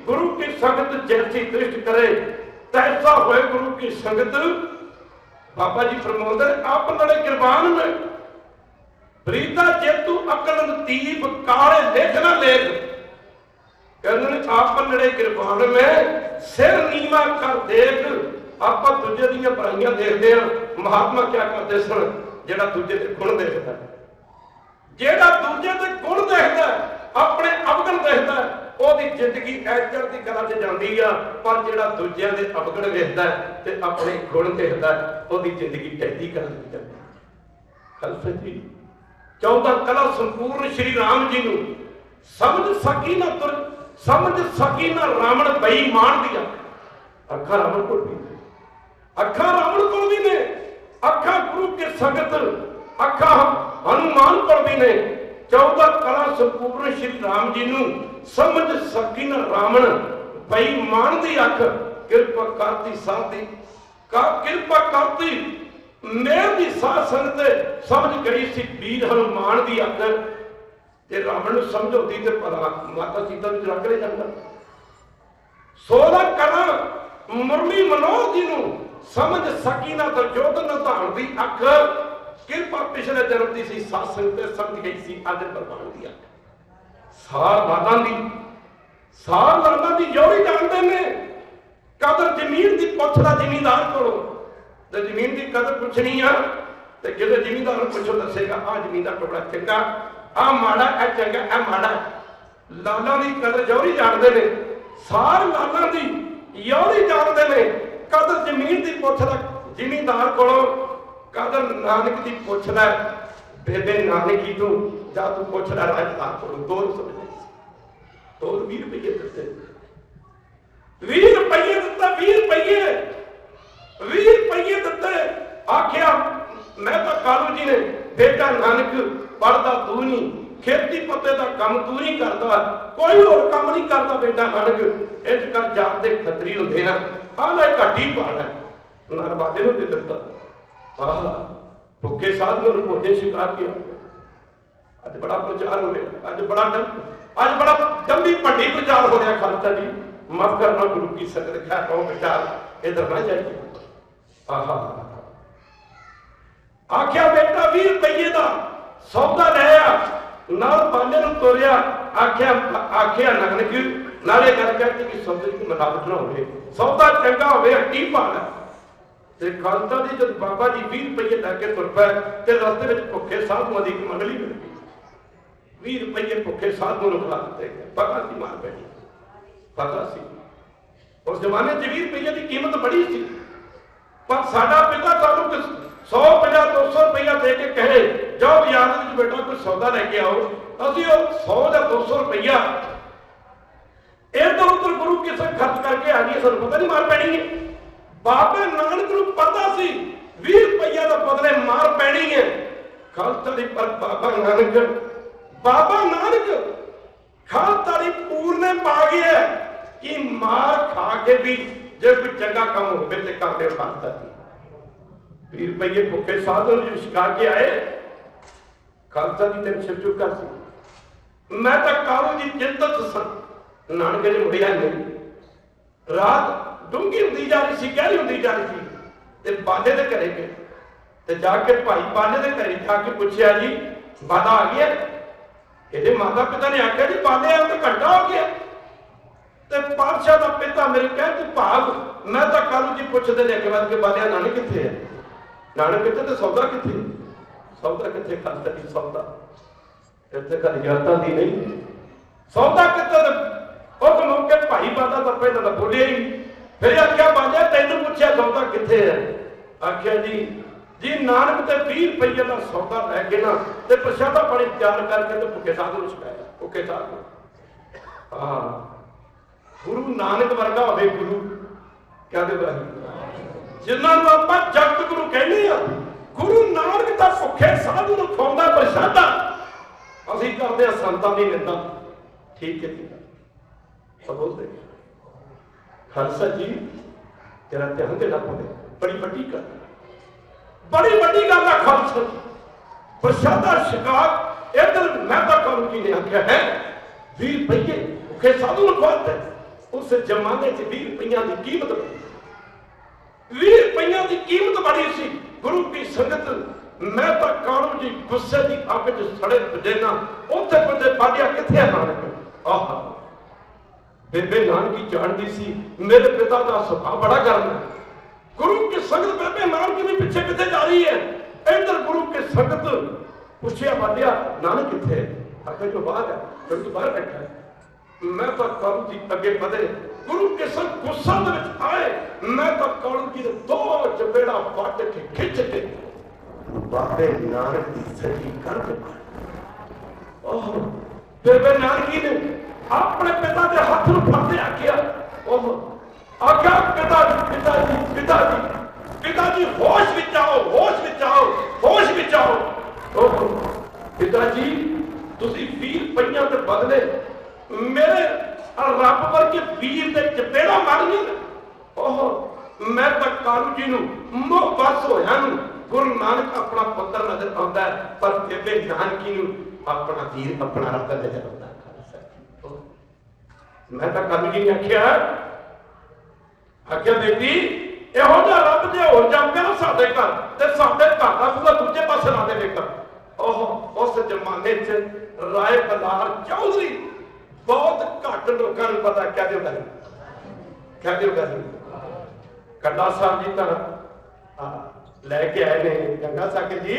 गुरु की संगत जैसी दृष्टि करे तैसा होए गुरु की संगत। बाबा जी फरमाते आप लड़े किरबान में प्रीता जेतु अकल नतीब काले लेख ना लेख। कहते आप लड़े किरबान में सिर नीवा कर देख। आप दूजे दियां बुराइयां देखते हैं। महात्मा क्या करते सन? जेड़ा दूजे के गुण देखता, जेड़ा दूजे के गुण देखता अपने अवगुण देखता ओदी जिंदगी ऐचर की कला च जाती है। पर जेड़ा दूजियां दे अवगुण देखता ते अपने गुण देखता ओदी जिंदगी टैदी कला च जाती है। खालसा जी 14 कला संपूर्ण श्री राम जी नूं समझ सकी ना रावण बेईमान दिया। अखा रावण को भी, अखा रावण को भी ने, अखा गुरु के संगत, अखा हनुमान को भी ने। 14 कला संपूर्ण श्री राम जी नूं समझ सकी ना रावण बेईमान दी अख। किरपा करती साधी का किरपा करती मेर दी साध संगत समझ गई सी वीर हनुमान दी अख। ते रावण नूं समझ होती ते भला माता सीता नूं रख ले जांदा। 16 कला मुरली मनोहर जी नूं समझ सकी ना दुर्योधन धान दी अख। किरपा पिछले जन्म की सी साध संगत समझ गई सी अज भगवान दी अख। सार लादा दी जोड़ी जानते ने कदर जमीन की पुछदा जिमींदार कोलों। ते जमीन की कदर पुछनी आ ते किसी जिमींदार नूं पुछो दसेगा आ जमींदार टुकड़ा चंगा, आ माड़ा, आ चंगा, आ माड़ा। लाला की कदर जौहरी जानते ने, सार लाला की यौहरी जानते ने। कदर जमीन की पुछदा जिमींदार कोलों, कदर नानक की पुछदा बेबे नानकी तू जा तू पुछदा राजदार कोलों। दो समझ 20 रुपये दिते, 20 रुपये दिता, 20 रुपये दिते। आखिया मैं तो कालू जी ने बेटा नानक पढ़ता तू नहीं, खेती पत्ते का काम तू नहीं करता, कोई और काम नहीं करता बेटा नानक। इस कर जात के खतरी होंगे हैं, आला घाटी पाना नरवादे ने दे दिता। भुखे साधु ने भोजन स्वीकार किया। अज बड़ा प्रचार हो रहा, अज बड़ा गंभी भंडी प्रचार हो रहा। खालसा जी माफ करना, गुरु की संगत क्या कहो विचार इधर ना जाइए। आख्या बेटा 20 रुपये का सौदा लिया नाल बाले नूं तोरिया आख्या आख्या नानक नाले गल कहती कि सौदे की मिलावट ना हो सौदा चंगा हो हट्टी भाड़ा ते खालसा जी जब बाबा जी 20 रुपये लैके तुर पे ते रस्ते में भुखे साधुओं की एक मंडली मिल गई 20 रुपये भुखे साधुओं को खिला दिते गए पता सी मार पैनी पता सी उस जमाने 20 रुपये की कीमत बड़ी सी पर साडा पिता सानू 150 200 रुपया दे के कहे जाओ बाजार में बेटा कोई सौदा लेके आओ असि 100 या 200 रुपया इधर उधर गुरु किसे खर्च करके आ गई सानू पता नहीं मार पैनी है बाबे नानक नूं पता सी 20 रुपया का बदले मार पैनी है खालसा दी पर बाबा नानक खालसा दी पूरने पा गया कि मार खा के भी जो कोई चंगा काम हो तो करते खालसा जी 20 रुपये भुखे साधु शिका के आए खालसा जी तेन सिर चुका सी मैं तो कालू जी चिंतित सा नानक ने मुड़िया नहीं रात डूंगी होंदी जा रही सी गहरी होंदी जा रही थी ते बाले दे घरे गए ते जाके भाई बाले दे घरे जाके पूछया जी बाला आ गया ये माता पिता ने आख्या जी बाले आ तो घंटा हो गया ते पातशाह दा पिता मेरे कह तू भाग मैं तो कालू जी पूछते ने अगे वध के बालिया नानक किथे है नानक किथे ते सौदा किथे खालसा जी सौदा इत्थे घर यादां दी नहीं सौदा किथे उस मौके भाई बाला तो पहले तो बोलिया ही फिर आख्या बालिया तेन पूछया सौदा किथे है आख्या जी नानक ते 20 रुपये का सौदा लैके ना ते प्रसादा पानी तैयार करके तो भुखे साधु नूं छकाया भुखे साधु हाँ गुरु नानक वर्गा होवे गुरु क्या जिन्होंने आप जगत गुरु कहने गुरु नानक का भुखे साधु नूं खवाउंदा प्रसादा असीं करदे हां संतां दी निंदा ठीक है बोलते खालसा जी तेरा ध्यान देना पड़े बड़ी वड्डी गल है खालसा जी प्रसादा शिकार इधर मेहता कालू जी ने आख्या है 20 रुपये भुखे साधु नूं खवाते उस जमाने 20 रुपया की कीमत 20 रुपया की कीमत बड़ी सी गुरु की संगत मेहता कालू जी गुस्से की अग च सड़े देना उत्थे बंदे बालिया किथे नानक आहा बेबे नानकी जानती सी मेरे पिता का सुभाव बड़ा गर्म है गुरु की संगत बेबे नानकी भी पीछे किथे जा रही है इधर गुरु की संगत पूछया बालिया नानक किथे आखिर जो बाहर है फिर तो बाहर बैठा है मैं तो कालू जी अगे बढ़े गुरु के संग गुस्सा आए मैं तो कालू जी ने 2 चपेड़ा पट के खिंच के बाबे नानक की सजी कर दिया ओह बेबे नानकी ने अपने पिता के हाथ में फड़ते आख्या आख्या पिताजी होश विच आओ पिताजी तुसी 20 रुपया के बदले मेरे रब वर्गे वीर के चपेड़ा मारिया ओह मैं तो कालू जी नूं मोह बस होया गुरु नानक अपना पुत्र नजर आता है पर बेबे नानकी नूं अपना वीर अपना रब नजर आता है मैं तो कालू जी ने आख्या बेटी इहो जिहा रब जे हो जावे ना साडे घर ते साडे घर दा पूरा दूजे पासे ला देवेगा ओह उस जमाने च राय बलार चौधरी बहुत घट लोगों को पता क्या कंडा साहब जी तो लैके आए ने गंगा सागर जी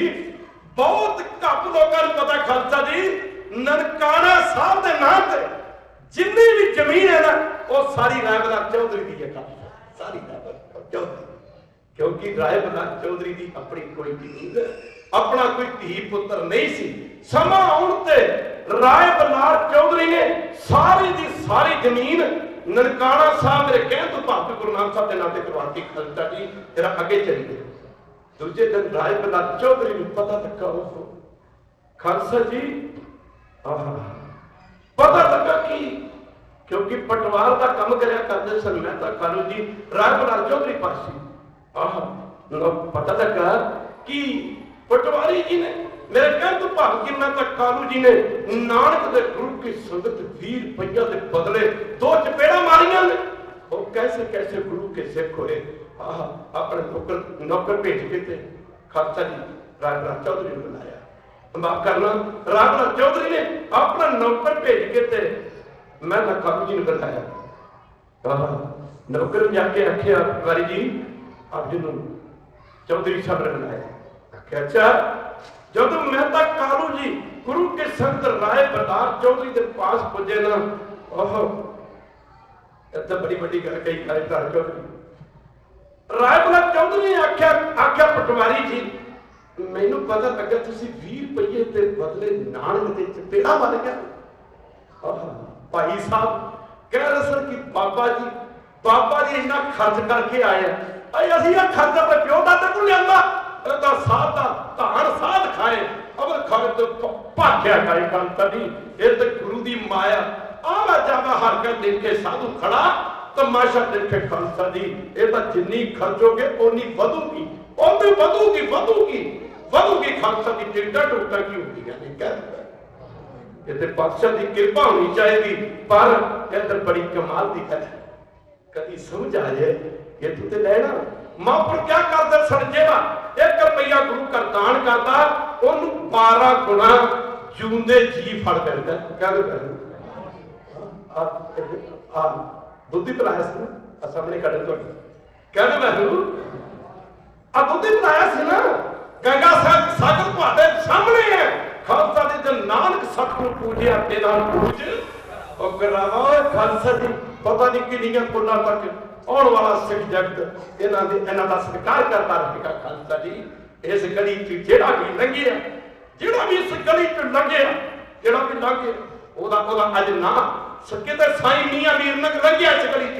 बहुत घट लोगों को पता खालसा जी ननकाना साहब के नाम से जिन्नी भी जमीन है ना वो सारी राय बलार चौधरी की है सारी राय बलार चौधरी क्योंकि राय बलार चौधरी की अपनी कोई जमीन अपना कोई धी पुत्र नहीं सी समा आउण ते राय बलार चौधरी ने सारी दी सारी जमीन ननकाना साहब मेरे कहने तो भाग गुरु नानक साहब के नाते करवाती खालसा जी तेरा अगे चली गई दूजे दिन राय बलार चौधरी को पता लगा खालसा जी पता लगा कि क्योंकि पटवार का काम कराया करते सन मेहता कालू जी राय बलार चौधरी पासी पता लगा कि पटवारी जी ने मेरे कहने तो भाग जी मेहता कालू जी ने नानक दे गुरु की संगत 20 रुपया के बदले 2 चपेड़ा मारिया ने वो कैसे गुरु के सिख होए अपने नौकर भेज के थे खालसा जी राजनाथ चौधरी ने बुलाया, माफ करना, राजनाथ चौधरी ने अपना नौकर भेज के ते मैं कालू जी ने बुलाया। नौकर जाके आख्या पटवारी जी आप जी चौधरी साहब ने बुलाया। आख्या अच्छा, जब मैं कालू जी गुरु के संत राय बलार चौधरी के पास पुजे ना, इतना बड़ी बड़ी गल कही राय चौधरी। राय बलार चौधरी ने आख्या आख्या पटवारी जी मैनू पता लगा तुसी 20 रुपये के बदले नानक के चपेड़ा बन गया। भाई साहब कह रहे सर कि बाबा जी इन्ना खर्च करके आए असं खर्च अपने प्यो दादा को लिया साध का धान साध खाए अगर खाए तो भाग्या खाए खालसा जी, ये तो गुरु की माया। आवा जावा हर कर देखे साधु खड़ा तमाशा देखे खालसा जी, ये तो जिन्नी खर्चोगे उन्नी वधूगी, उन्नी वधूगी वधूगी वधूगी खालसा की टिकटा टुकटा की होगी। नहीं कह ये बादशाह की कृपा होनी चाहिए, पर इधर बड़ी कमाल की गल है, कभी समझ आ जाए ये तू तो लेना महापुर क्या करता सड़जेगा 1 रुपया गुरु का दान करता ओनू 12 गुना जूंदे जी फड़ देता। क्या बुद्धि पिलाया सामने कड़े तो कहने महलू आ बुद्धि पिलाया ना गंगा सागर तुम्हारे सामने है। खालसा जी जब नानक सतगुरु पूजे तेरा पूज और करावा खालसा जी पता नहीं किनिया फुल्ला तक आने वाला सिख जगत इन्हां दा सत्कार करता रहेगा। खालसा जी इस गली च जेड़ा भी लंघिया, जेड़ा भी इस गली च लंघिया, जेड़ा भी लंघे ओदा अज ना किते साईं मियां मीर ने लंघिया इस गली च,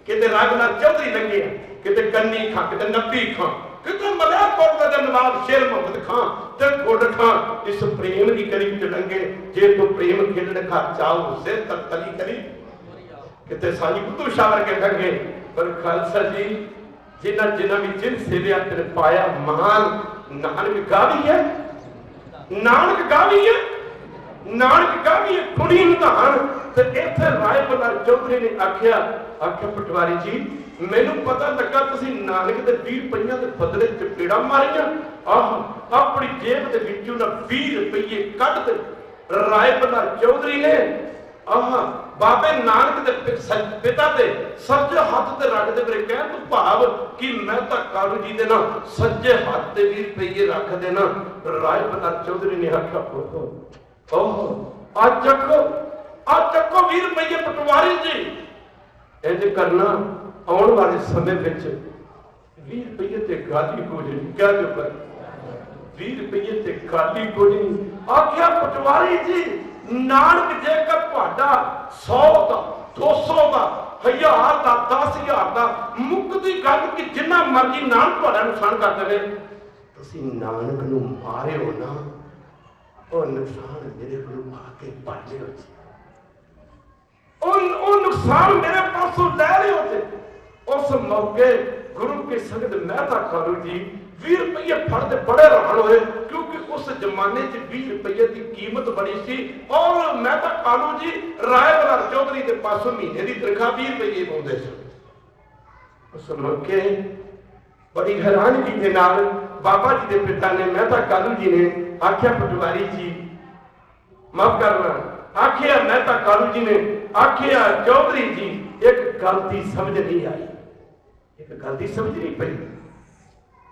किते राजनाथ चौधरी लंघिया, किते कन्नी खां, किते नब्बी खां, किते मलियाकोट दा नवाब शेर मोहम्मद खां ते गुड खां इस प्रेम की गली च लंघे। जे तू प्रेम खेलने का चाहो से तली करी किते साईं बुद्धू शाह वर्गे लंघे। पर खालसा जी जिन्हें जिन्हें भी जिन सेविया तेरे पाया महान नानक गावी है, नानक गावी है, नानक गावी है कुड़ी निधान। तो इत्थे राय बलार चौधरी ने आख्या आख्या पटवारी जी मैनू पता लगा तुसी नानक दे 20 रुपये के बदले चपेड़ा मारिया। अपनी जेब के विचों ना 20 रुपये कट दे राय बलार चौधरी ने बाबे नानक दे पिता दे सज्जे हाथ ते रख दे मेरे कह तू भाव कि मैं तो कालू जी दे ना सज्जे हाथ ते 20 रुपये रख देना। राय बलार चौधरी ने आख्या ओहो आज चको 20 रुपये पटवारी जी इंज करना आने वाले समय में 20 रुपये ते गाली हो जाए। क्या जो कर 20 रुपये ते गाली हो जाए। आख्या पटवारी जी नानक जेकर तुहाडा 100 का 200 का 1000 का 10,000 का मुक्ति गल कि जिन्ना मर्जी नानक तुहाडा नुकसान कर देवे, तुसी नानक नूं मारिओ ना ओ नुकसान मेरे कोल आके पड़ लिओ जी, ओ नुकसान मेरे पासों ले लिओ जी। उस मौके गुरु के संगत मेहता कालू जी 20 रुपये फड़ते बड़े हैरान हुए, क्योंकि उस जमाने च 20 रुपये की कीमत बड़ी सी। और मेहता कालू जी राय बलार चौधरी के पासों महीने की तनख्वाह 20 रुपये पाते थे। उस मौके बड़ी हैरानगी के नाल बाबा जी के पिता ने मेहता कालू जी ने आख्या पटवारी जी माफ करना, आखिया मेहता कालू जी ने आखिया चौधरी जी एक गलती समझ नहीं आई, एक गलती समझ नहीं पई।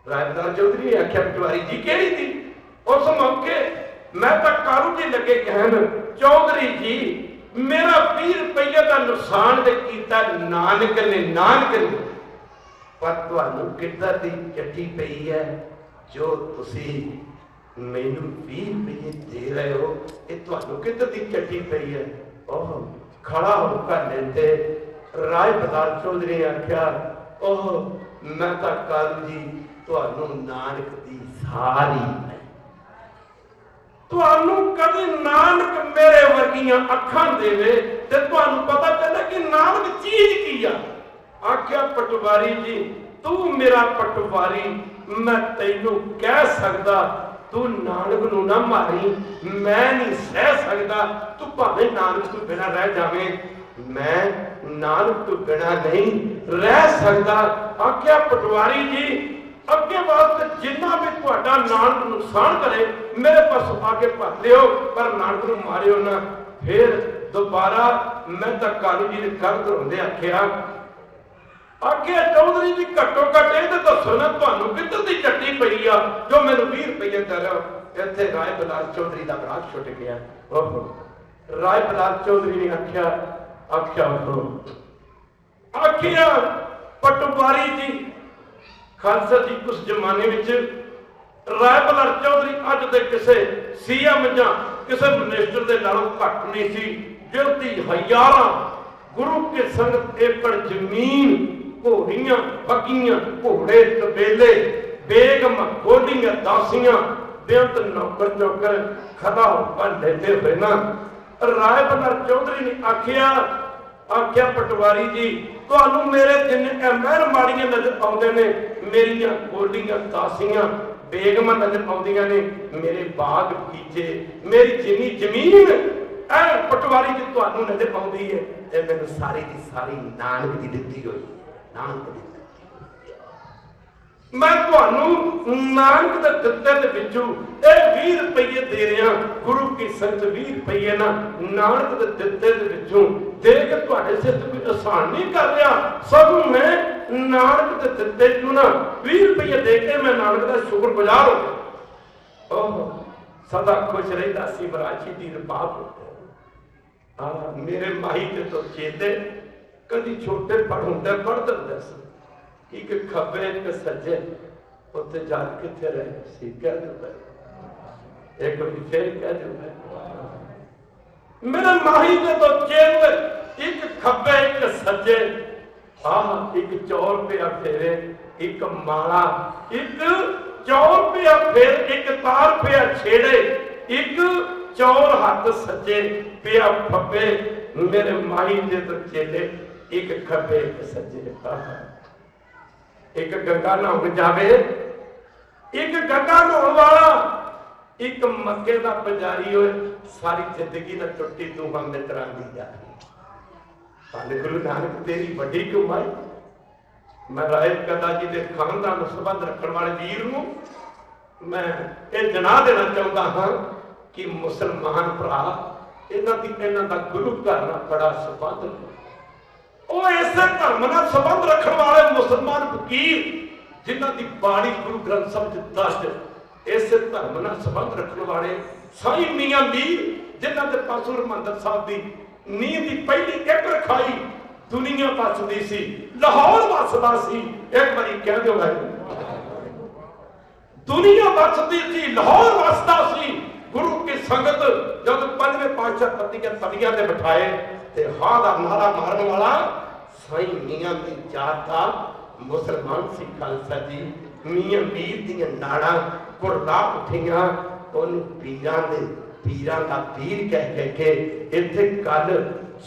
राय बलार चौधरी ने आख्या पटवारी जी केड़ी थी? उस मौके मेहता कालू जी लगे कहन चौधरी जी मेरा 20 रुपये का नुकसान दे कीता नानक ने पर तुहानू किधर दी चिट्ठी पई है जो तुसी मैनू 20 रुपये दे रहे हो, ये तुहानू किधर दी चिट्ठी पई है? ओह खड़ा होकर लेते राय बलार चौधरी ने आख्या ओह मेहता कालू जी तुहानू नानक दी सारी है, तुहानू कभी नानक मेरे वर्गियां अखां देवे ते तुहानू पता चले कि नानक चीज की आ। आख्या पटवारी जी तू मेरा पटवारी, मैं तेनू कह सकदा तू नानक नू ना मारी, मैं नहीं सह सकदा, तू भावें नानक तू बिना रह जावे, मैं नानक तू बिना नहीं रह सकदा। आख्या पटवारी जी अगे वास्ते जिन्ना भी तुहाडा नानक नुकसान करे मेरे पास आके भर लियो, पर नानक नूं मारियो ना। फिर दोबारा मैं तो कालू जी ने कल धरोंदे आख्या चौधरी जी घट्टो घट्ट ये दसो ना तुहानूं किधर दी चट्टी पई आ जो मैनूं 20 रुपये दे रहे हो। इत्थे राय बलाल चौधरी का बड़ा छुट गया। ओहो राय बलाल चौधरी ने आख्या पटवारी जी खालसा जी उस जमाने में राय बलाल चौधरी अज दे किसे सीएम जां किसे मिनिस्टर दे नालों घट नहीं सी, जिहदी हज़ारां गुरु के संगत एकड़ जमीन घोड़ियां बगियां घोड़े तबेले बेगम गोलियां दासियां बेअंत नौकर चौकर खड़ा बन लेते हुए ना राय बलाल चौधरी ने आख्या पटवारी जी तुहानूं मेरे जिन्ने महर माड़ियां नजर आउंदे ने, मेरियां गोलियां दासियां बेगम नजर आउंदियां ने, मेरे बाग बगीचे मेरी जिन्नी जमीन पटवारी जी तुहानूं नजर आउंदी है ते मैनूं सारी दी सारी नानक दी दित्ती होई। नानक दी मैं तुहानूं नानक दे दित्ते दे विचों 20 रुपये दे रहा, गुरु की संगत 20 रुपये ना नानक दे दित्ते दे विचों दे के तुहाडे सिर ते कोई आसान नहीं कर रहा, सगों मैं नानक दे दित्ते चों ना 20 रुपये दे के मैं नानक दा शुक्रगुजार हो गया। ओह सदा खुश रहिंदा सी बराची दी रबाब। मेरे माही ते तो चेते कदी छोटे पढ़ हुंदे पढ़ दिंदे सी एक खब्बे एक सज्जे उत्ते जात किथे रहे सी कह दो एक फिर कह दो मेरे माही ने तो चेत एक खब्बे एक सज्जे एक 100 रुपया फेरे एक माला एक 100 रुपया फेर एक तार पिया छेड़े एक चौर हाथ सज्जे पिया फब्बे मेरे माही ने तो चेले एक खब्बे एक सज्जे एक गंगा नहाउण जावे एक गंगा नहाउण वाला एक मक्के का पुजारी होए सारी जिंदगी ना टुटी दूहां मित्रां दी यारी। धन गुरु नानक तेरी बड़ी कमाई। मैं राय कदा जी के खानदान संबंध रखने वाले वीर नूं मैं ये जना देना चाहता हाँ कि मुसलमान भरा इन्हां दा गुरु घर नाल बड़ा संबंध इसे धर्म नाल संबंध रखने वाले मुसलमान फकीर जिन्हां दी बाणी गुरु ग्रंथ साहिब दस इसे धर्म नाल संबंध रखने वाले साईं मियां मीर जिन्हां दे पासों हरमंदर साहिब दी नींह दी पहली एक रखाई दुनिया बसदी सी लाहौर वसदा सी। एक बारी कह दो दुनिया बसदी सी लाहौर वसदा सी। गुरु की संगत जब 5वें पातशाह पति के तवियां ते बिठाए ते हां दा नारा मारन वाला साईं मियां मीर जाता मुसलमान सी। खालसा जी मियां मीर दी नाड़ा कुरला उठियां ओन पीरां दा पीर कह के इत्थे गल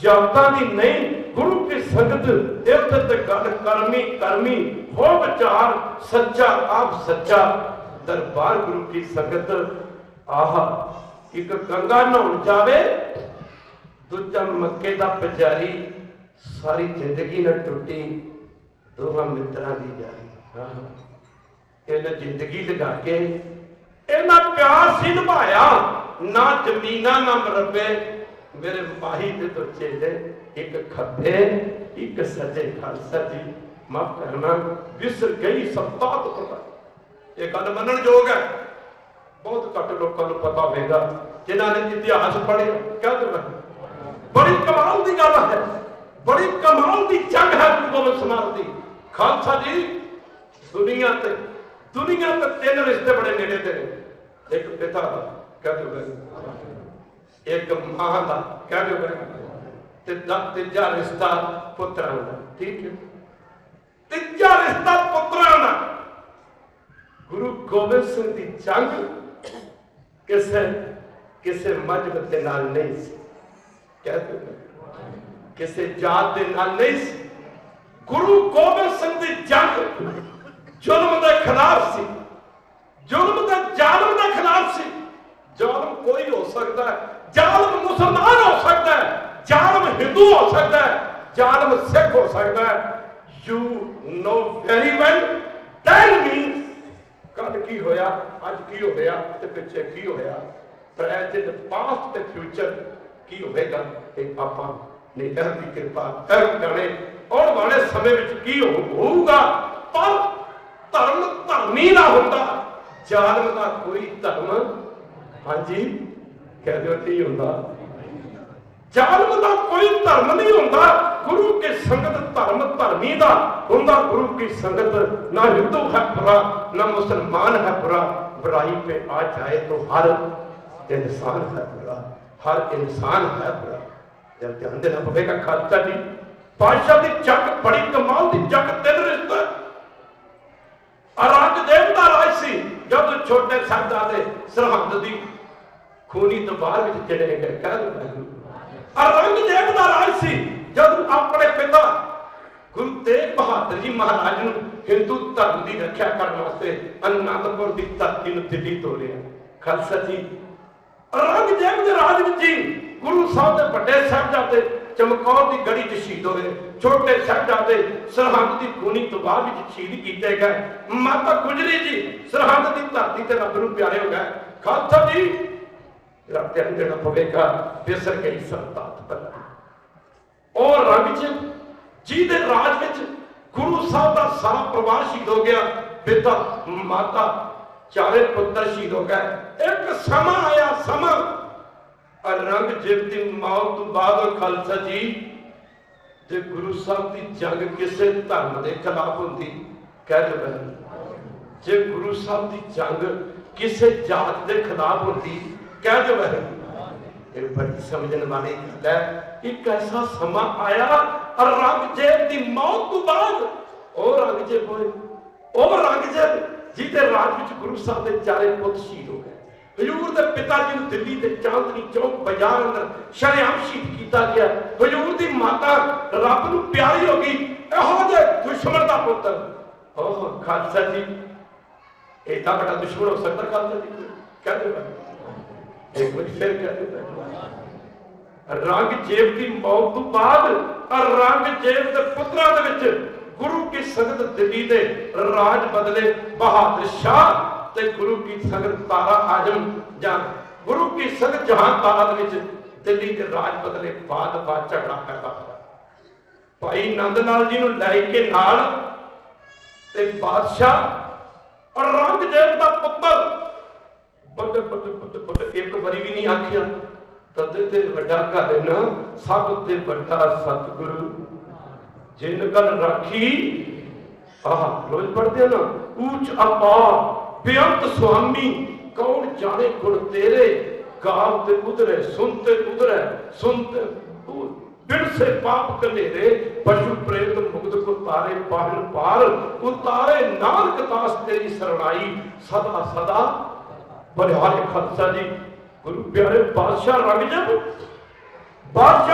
जातां दी नहीं गुरु की संगत इत्थे ते गल करमी हो विचार सच्चा आप सच्चा दरबार गुरु की संगत। आहा एक गंगा नहाउण जावे दूजा मक्के का पुजारी सारी जिंदगी न टुटी दोहां मित्रां दी यारी। इन्हें जिंदगी लगा के इन्ना प्यार सी निभाया ना जमीना ना मरबे मेरे माही दे तो चेले एक खब्बे एक सज्जे। खालसा जी माफ करना विसर गई सत्ता तो ये गल मनन योग है। बहुत घट लोगों को पता होगा जिन्होंने इतिहास पढ़े क्या बड़ी कमाल की गल है बड़ी कमाल की जंग है गुरु गोबिंद सिंह दी। खालसा जी दुनिया ते 3 रिश्ते बड़े नेड़े तेरे एक पिता का कह दो एक मां का कह दो तीजा रिश्ता पुत्रां दा। ठीक है तीजा रिश्ता पुत्रां दा। गुरु गोबिंद सिंह की जंग किसे मजहब के नाल नहीं सी कह दो किसे जात के नाल नहीं सी। गुरु गोबिंद सिंह की जंग जुल्म के खिलाफ सी जुल्म के जालम के खिलाफ सी। जालम कोई हो सकता है जालम मुसलमान हो सकता है जालम हिंदू हो सकता है जालम सिख हो सकता है। You know very well that means कल की होया, अज की हो गया ते पिछे की होया, प्रेजेंट पास्ट ते फ्यूचर की होगा, आपा ने कर दी कृपा कर जाने आने वाले समय में की होगा। पर धर्म धर्मी ना होता, जालम का कोई धर्म हाँ जी कह दो नहीं होता, जालम का कोई धर्म नहीं होता। गुरु की संगत धर्म धर्मी का होंदा, गुरु की संगत ना हिंदू है बुरा ना मुसलमान है बुरा, बुराई पे आ जाए तो हर इंसान है बुरा, हर इंसान है बुरा। जब ध्यान देना पड़ेगा खालसा जी पातशाह की जग बड़ी कमाल की जग तीन रिश्ते औरंगजेब का राज सी, जब छोटे साहबजादे सरहद की खूनी दरबार में चले गए, कह दो औरंगजेब का राज सी, जब अपने पिता गुरु तेग बहादुर जी महाराज ने हिंदू धर्म की रक्षा करने वास्ते आनंदपुर की धरती में दिल्ली तोड़िया। खालसा जी औरंगजेब के राज में जी गुरु साहब के बड़े साहबजादे चमकौर की गढ़ी च शहीद होए, छोटे साहबजादे सरहद की खूनी दरबार में शहीद किए गए, माता गुजरी जी सरहद की धरती से रब नूं प्यारे हो गए। खालसा जी ध्यान देना पवेगा, बिसर गई संतात बला और औरंगजेब जी दे राज में गुरु साहब का सारा परिवार शहीद हो गया, पिता माता चारे पुत्र शहीद हो गए। एक समा आया, समा औरंगजेब की मौत तो बाद खालसा जी जे गुरु साहब की जंग किसी धर्म के खिलाफ होती, कह दो जे गुरु साहब की जंग किसी जात के खिलाफ होती, कह दो बड़ी समझने वाली गल है। एक ऐसा समा आया औरंगजेब की मौत तो बाद औरंगजेब होए, औरंगजेब जी के राज में गुरु साहब के चारे पुत्र शहीद हो गए। हजूर के पिता जी को दिल्ली के चांदनी चौक बाजार अंदर शरेआम शहीद किया गया। हजूर की माता रब नूं प्यारी हो गई, इहो जे दुश्मन का पुत्र ओह खालसा जी एडा बड़ा दुश्मन हो सकता खालसा जी, कह दो एक बार फिर कह दो। औरंगजेब की मौत तो बाद औरंगजेब के पुत्रों के विच गुरु की संगत दिल्ली दे राज बदले बहादुर शाह ते गुरु की संगत तारा आजम जान गुरु की संगत जहां तारा दे विच दिल्ली के राज बदले बाद झगड़ा पैदा होया। भाई नंद लाल जी नूं लै के नाल ते बादशाह औरंगजेब दा पुत्र बड़े बड़े बड़े बड़े एक बारी भी नहीं आखिया तदे ते वड्डा घर है ना, सब ते वड्डा सतगुरु जिन कल राखी रोज पढ़ते ना, ऊंच अपार बेअंत स्वामी कौन जाने गुण तेरे, गावते उधरे सुनते उधरे सुनते बिन से पाप कनेरे, पशु प्रेत मुग्ध को तारे पाहन पार उतारे, नानक दास तेरी शरणाई सदा सदा बलिहारी। खालसा जी गुरु प्यारे बादशाह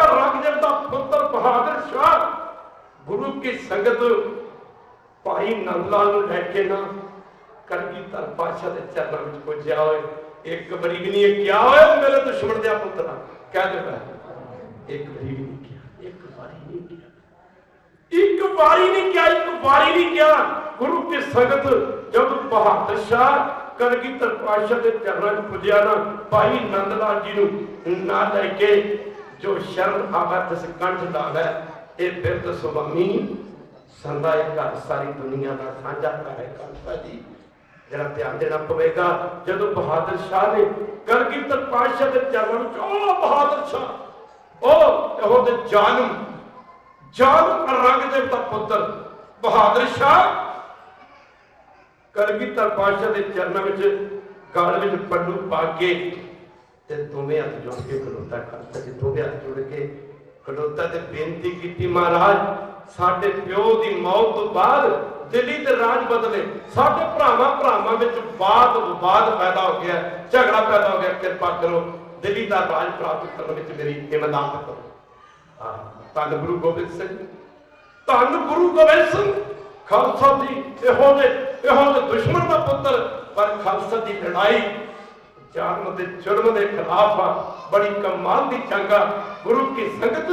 औरंगजेब का पुत्र बहादुर शाह गुरु की संगत भाई नंदलाल लैके ना कलगीधर पातशाह के चरणों में पुज्या होए। एक बारी भी नहीं क्या होया मेरे दुश्मन दिया पुत्रा, कह दे एक बारी भी नहीं किया, एक बारी नहीं किया, एक बारी नहीं किया, एक बारी नहीं किया। गुरु की संगत जब बहादुर शाह कलगीधर पातशाह के चरणों में पुज्या ना, भाई नंदलाल जी नूं ना लैके जो शरण आवा जिस कंठ लावे ये बिरद स्वामी संदा घर सारी दुनिया का साझा घर है। खालसा जी जरा ध्यान देना पवेगा, जदों बहादुर शाह ने कलगीधर पातशाह के चरणों में बहादुर शाह ओ जान औरंगजेब का पुत्र बहादुर शाह कलगीधर पातशाह के चरणों में गाल में पल्लू पा के दोवें हाथ जोड़ के खलोता। खालसा जी दोवें हाथ जोड़ के खलोता ते बेनती की, महाराज साडे प्यो की मौत तो बाद दिल्ली के राज बदले, साडे भरावां विच वाद विवाद पैदा हो गया, झगड़ा पैदा हो गया, कृपा करो दिल्ली का राज प्राप्त करने में मेरी इमदाद करो। धन गुरु गोबिंद सिंह, धन गुरु गोबिंद सिंह खालसा जी इहो जे दुश्मन का पुत्र, पर खालसा की लड़ाई जान के जुर्म के खिलाफ बड़ी कमाल की जंग। गुरु की संगत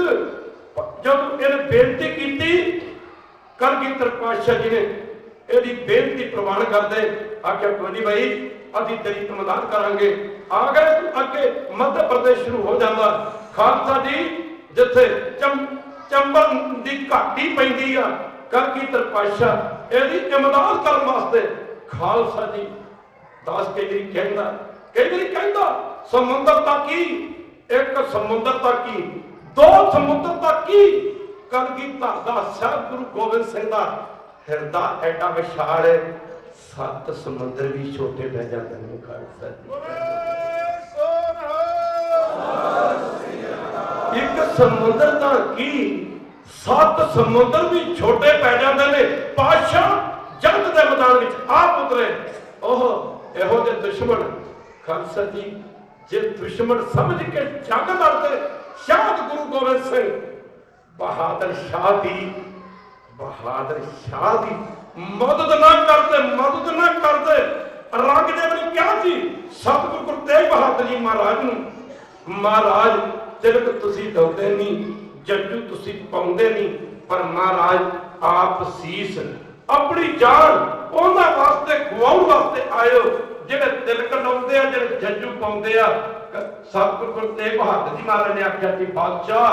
जब इन बेनती की कलगीधर पातशाह जी ने यदि बेनती प्रवान करते आख्या कोई नहीं भाई अभी तेरी इमदाद करांगे। आ गए तू अगे मध्य प्रदेश शुरू हो जाता। खालसा जी जिथे चंबल की घाटी पैंदी आ कलगीधर पातशाह इहदी इमदाद करन वास्ते खालसा जी दास कई बारी कहंदा समुंदर तक ही एक समुंदर तक ही दो समुंदर तक ही कलगीधर दा साहब गुरु गोबिंद सिंह दा हिरदा एडा विशाल है, 7 समुंदर भी छोटे पै जाते हैं। खालसा एक समुंदर दा की 7 समुंदर भी छोटे पै जाते हैं। पातशाह जंग के मैदान में आप उतरे ओह एहो जे दुश्मन खालसा जी जे दुश्मन समझ के जंग लड़ते शाह गुरु गोबिंद सिंह बहादुर शाह दी मदद ना करते औरंगजेब ने क्या जी सतगुरु गुरु तेग बहादुर जी महाराज नूं महाराज तिलक तुसी लाउंदे नहीं जज्जू तुसी पाउंदे नहीं पर महाराज आप सीस अपनी जान उन्हां वास्ते गवाउण वास्ते आयो जिहड़े तिलक लाउंदे आ जिहड़े जज्जू पाउंदे आ। सतगुरु गुरु तेग बहादुर जी महाराज ने आख्या कि बादशाह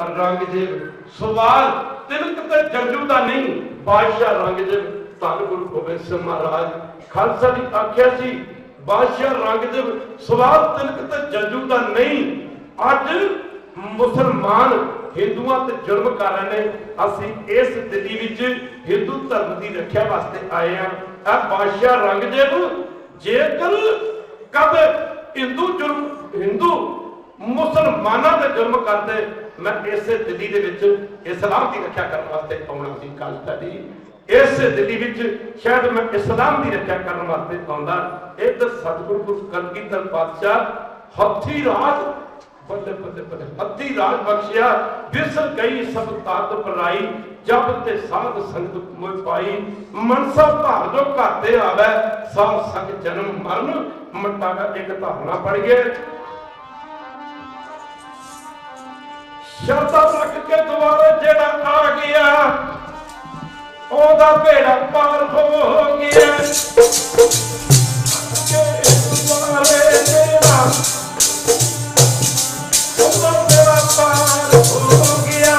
औरंगजेब सवाल तिलक ते जज्जू दा नहीं बादशाह औरंगजेब धन गुरु गोबिंद सिंह महाराज खालसा जी आख्या सी बादशाह औरंगजेब सवाल तिलक ते जज्जू दा नहीं। अज मुसलमान हिंदुआं ते जुल्म कर रहे हैं। असीं इस दिल्ली विच हिंदू धर्म की रक्षा वास्ते आए हैं। बादशाह औरंगजेब जेकर कद हिंदू मुसलमाना ते जुल्म करते मैं इस दिल्ली दे विच इस्लाम की रक्षा करने वास्ते आउणा सी। खालसा जी इस दिल्ली विच शायद मैं इस्लाम की रक्षा करने वास्ते आउंदा। इधर सतगुरु गुरु कलगीधर पातशाह हथी राज बल्ले बल्ले बल्ले हथी राज बख्शिया विसर गई सब तात पराई जब ते साध संगत मोह पाई मनसा भार जो घाते आवे सब संग जन्म मरण मटागा एक धारणा पड़ गए। शब्द रख के दोबारा जेड़ा आ गया ओदा बेड़ा पार हो गया। दोबारे जेड़ा ओदा बेड़ा पार हो गया।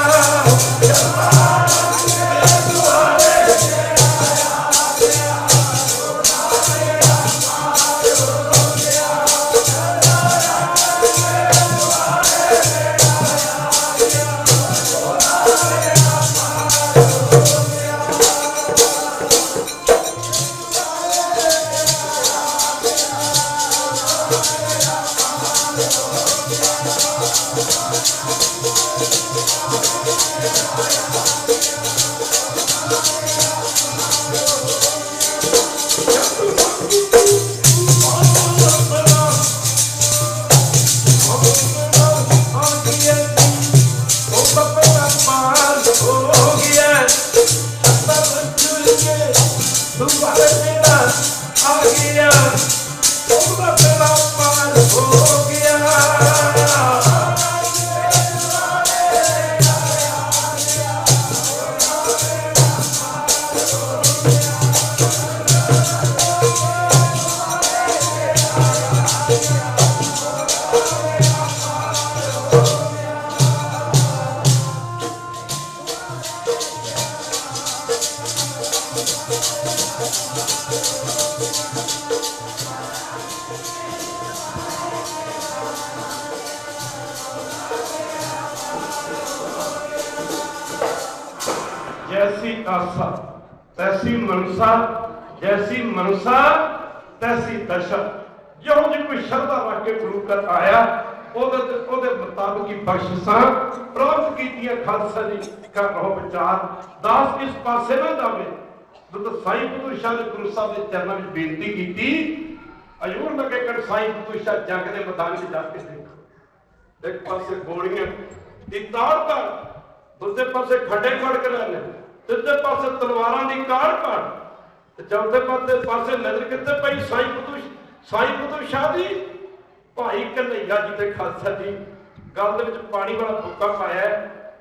जैसी आशा तैसी मनसा जैसी मनसा तैसी दशा। जो जी कोई श्रद्धा रख के गुरु कर आया ओदे मुताबिक ही बख्शिशां प्राप्त कीतियां। खालसा जी कर रहो विचार दास इस पासे ना जावे। तो साईं पुत्र शाह ने गुरु साहब के चरणों में बेनती की हजूर लगे कर साईं पुत्र शाह जंग के मैदान में जाके देखो एक पासे गोलियां की ताड़ दूसरे पासे खड्डे खड़ के रहने तीजे पासे तलवारां की काड़ काड़ चौथे पासे नजर कितने पई साईं पुत्र शाह जी भाई कन्हैया जी के खालसा जी गल दे विच पानी वाला बुक्का पाया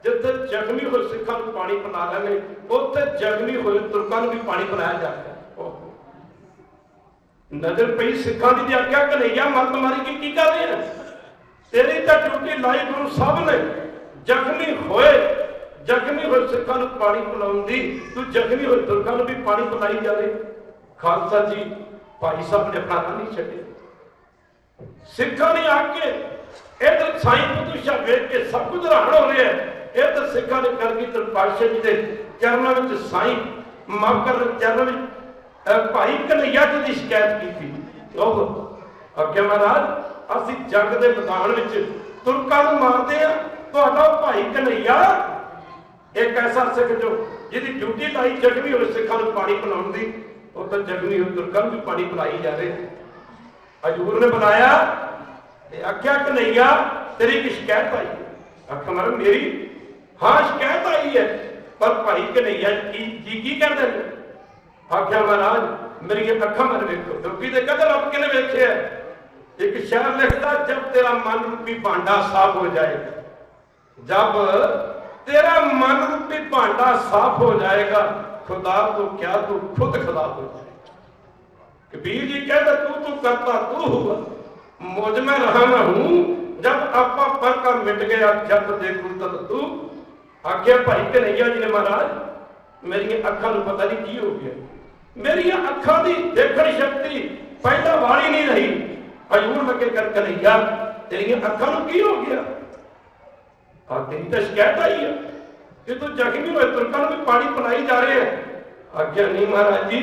जिथे जख्मी हुए सिखां नूं पानी पिला रहे हैं उत्थे जख्मी हुए तुर्कां नूं भी पानी पिलाया जाता है। नजर पई सिखा की आख्या कन्हैया मत मारी की कर रहे हैं, तेरी तो ड्यूटी लाई गुरु साहब ने जख्मी होए सिखा पानी पिलाउण दी, तू जख्मी होए दुर्गा भी पानी पिलाई जा रहे। खालसा जी भाई साहब ने अपना राह नहीं छड्डे, सिखा ने आके इधर साई बुद्धू शाह वेख के सब कुछ हैरान हो रहे हैं, इधर सिखा ने कलगीधर पातशाह जी के चरणों में साई माफ कर चरणों में भाई कन्हैया जी की शिकायत की थी। आख्या महाराज असी जंग के मैदान में तुर्कां नूं मारदे आ, तुहाडा भाई कन्हैया एक ऐसा सिख जो जिहदी ड्यूटी लाई जख्मी होए सिखां नूं पानी पिलाउण दी, वो तो जख्मी होए तुर्कां नूं भी पानी पिलाई जा रहे। हजूर ने बुलाया आख्या कन्हैया तेरी की शिकायत आई है? आख्या महाराज मेरी हाँ शिकायत आई है, पर भाई कन्हैया की कहते हैं? आख्या महाराज मेरी अखा मन वेखो, क्योंकि देखा तो रब किने वेखे एक शहर लिखता जब तेरा मन रूपी भांडा साफ हो जाएगा, जब तेरा मन रूपी भांडा साफ हो जाएगा खुदा तो क्या तू खुद खुदा हो जाएगा। कबीर जी कहते तू करता तू हुआ मुझ में रहा मैं हूं, जब आपा पर का मिट गया जब देखू तब तू। आख्या भाई कन्हैया जी ने महाराज मेरी अखा नूं पता नहीं की हो गया, मेरी अखा की देखण शक्ति पहला वाली नहीं रही। हजूर लगे कर कन्हैया तेरी अखा नूं की हो गया? तेरी तो शिकायत आई है कि तू जख्मी होए तुर्कां नूं भी पानी पिलाई जा रहे हैं। आख्या नहीं महाराज जी,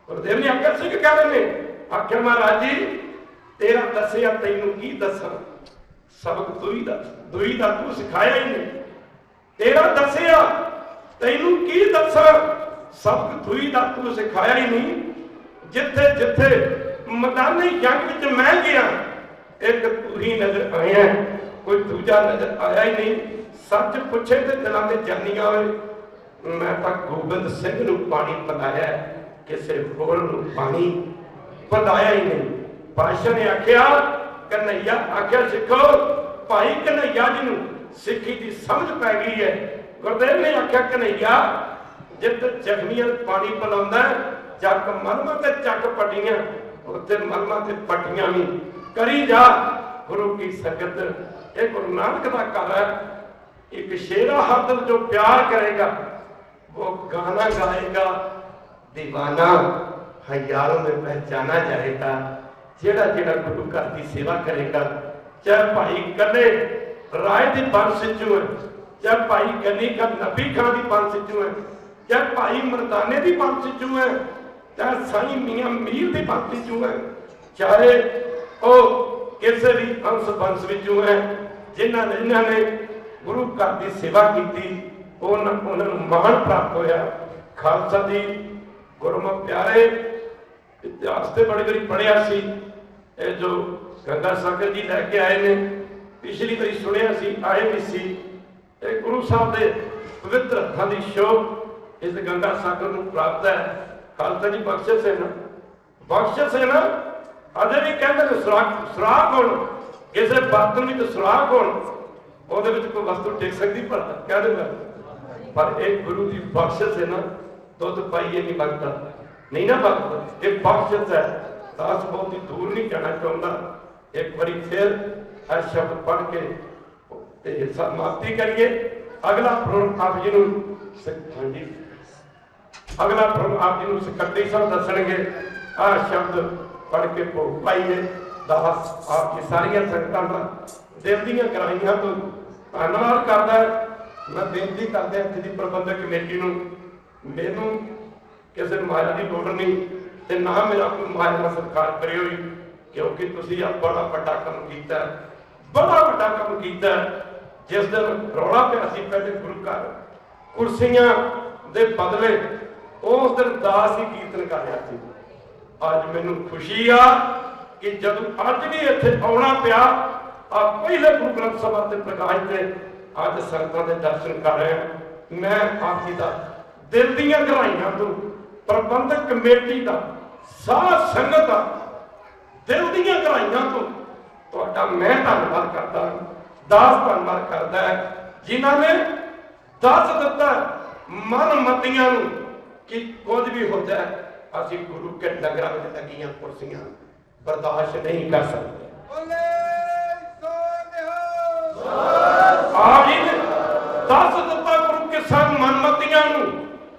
गुरुदेव ने आख्या सिख कह रहे हैं, आख्या महाराज जी तेरा दसिया तैनूं की दसा, सबक दुई दा तू सिखाया ही नहीं, तेरा दसिया तैनूं की दसा सबक दुई दा तू सिखाया ही नहीं। जिथे जिथे मैदानी जंग विच मैं गया एक तू ही नजर आया, कोई दूजा नजर आया ही नहीं। सच पुछे तो दिलों में जानिया होए, मैं तो गोबिंद सिंह नूं पानी पिलाया, किसी होर नूं पानी पिलाया ही नहीं। पातशाह ने आख्या कन्हैया, आख्या सिखो भाई कन्हैया जी नूं सिक्खी की समझ पै गई है। गुरुदेव ने आख्या कन्हैया जित जख्मियां पानी पिलाउंदा चक मलमा ते चक पट्टियां, उत्थे मलमा ते पट्टियां भी करी जा। गुरु की संगत ये गुरु नानक का घर है। एक शेरा हर दिल जो प्यार करेगा वो गाना गाएगा, दीवाना हजारों में पहचाना जाएगा। जेड़ा जेड़ा गुरु घर की सेवा करेगा, चाहे भाई कले राय की बंस चू है, चाहे भाई गनी का नबी खां की बंस चू है, चाहे भाई मरदाने की बंस चू है, चाहे साई मियां मीर की बंस चू है, चाहे वो किसी भी अंश बंस विचों है, जिन्होंने गुरु घर की सेवा की उन्होंने मान प्राप्त होया। खालसा जी गुरमुख प्यारे इतिहास से बड़ी बड़ी पढ़िया सी, जो गंगा सागर जी लैके आए ने, पिछली बारी सुनिया सी आए भी सी, गुरु साहब के पवित्र हथों की शोभ इस गंगा सागर को प्राप्त है। खालसा जी बख्शिश है ना, बख्शिश है ना। अजे भी कहते सुराख हो, किसी बर्तन में सुराख हो, वो कोई वस्तु टिक सकती पर कह देगा, पर एक गुरु की बख्शिश है ना, दुध पाइए नहीं लगता, नहीं ना लगता, एक बख्शिश है। दास बहुत ही दूर नहीं कहना चाहता, एक बारी फिर है शब्द पढ़ के समाप्ति करिए। अगला प्रोग्राम आप जी हाँ जी, अगला प्रोग्राम आप जी सकत्ती साहब दसणगे। आ शब्द पढ़ के भोग पाइए। दास आपकी सारिया संगतां का दिल दीआं गहराइयां तो धन्नवाद करदा। मैं बेनती करदा इत्थे दी प्रबंधक कमेटी नूं, मैनूं किसी माया की लोड़ नहीं ते ना मेरा कोई माया का सत्कार करियो, क्योंकि तुसीं बड़ा वड्डा काम कीता, बड़ा वड्डा काम कीता। जिस दिन रौला पिया सी पहले गुरु घर कुर्सियां दे बदले, उस दिन दास ही कीर्तन कर रहा सी। अज मैनूं खुशी आ कि जदों अज भी इत्थे आउणा पिया, आ पहले गुरु ग्रंथ साहिब के प्रकाश से अज संगतां दे दर्शन कर रहे हैं। मैं आप जी का दिल दीआं गहराइयां तो प्रबंधक कमेटी का साध संगत का दिल दीआं गहराइयां तो तुहाडा मैं धन्नवाद करदा। दास धन्नवाद करदा है जिन्होंने दस दिता मन मतियां कि कुछ भी हो जाए ਅਸੀਂ ਗੁਰੂ ਕੇ ਨਗਰਾਂ ਵਿੱਚ ਲੱਗੀਆਂ ਕੁਰਸੀਆਂ ਬਰਦਾਸ਼ਤ ਨਹੀਂ ਕਰ ਸਕਦੇ। ਆਪ ਜੀ ਨੇ ਦੱਸ ਦਿੱਤਾ ਗੁਰੂ ਕੇ ਸਭ ਮਨਮਤੀਆਂ ਨੂੰ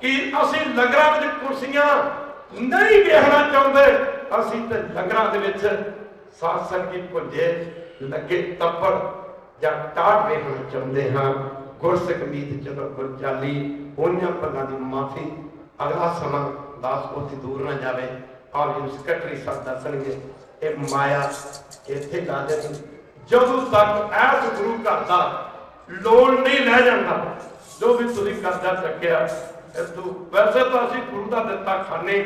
ਕਿ ਅਸੀਂ ਲੰਗਰਾਂ ਵਿੱਚ ਕੁਰਸੀਆਂ ਨਹੀਂ ਵੇਖਣਾ ਚਾਹੁੰਦੇ, ਅਸੀਂ ਤੇ ਲੰਗਰਾਂ ਦੇ ਵਿੱਚ ਸਾਧ ਸੰਗਤ ਭੁੱਜੇ ਲੱਗੇ ਤੱਪੜ ਜਾਂ ਟਾਟ ਵੇਖਣਾ ਚਾਹੁੰਦੇ ਹਾਂ। ਗੁਰਸਿੱਖ ਮੀਤ ਜਦੋਂ ਗੁਰਚਾਲੀ ਉਹਨਾਂ ਭੁੱਲਾਂ ਦੀ ਮਾਫੀ। ਅਗਲਾ ਸਮਾਂ ਦਾਸ ਕੋਤੀ ਦੂਰ ਨਾ ਜਾਵੇ। ਆਪ ਜੀ ਸੈਕਟਰੀ ਸਾਹਿਬ ਦੱਸਣਗੇ ਇਹ ਮਾਇਆ ਇੱਥੇ ਲਾ ਦੇ ਜਦੋਂ ਤੱਕ ਐਸ ਗੁਰੂ ਘਰ ਦਾ ਲੋੜ ਨਹੀਂ ਲੈ ਜਾਂਦਾ ਜੋ ਵੀ ਤੁਸੀਂ ਕਰਜ਼ਾ ਚੱਕਿਆ ਇਸ ਤੋਂ ਵੈਸੇ ਤਾਂ ਅਸੀਂ ਗੁਰੂ ਦਾ ਦਿੱਤਾ ਖਾਣੇ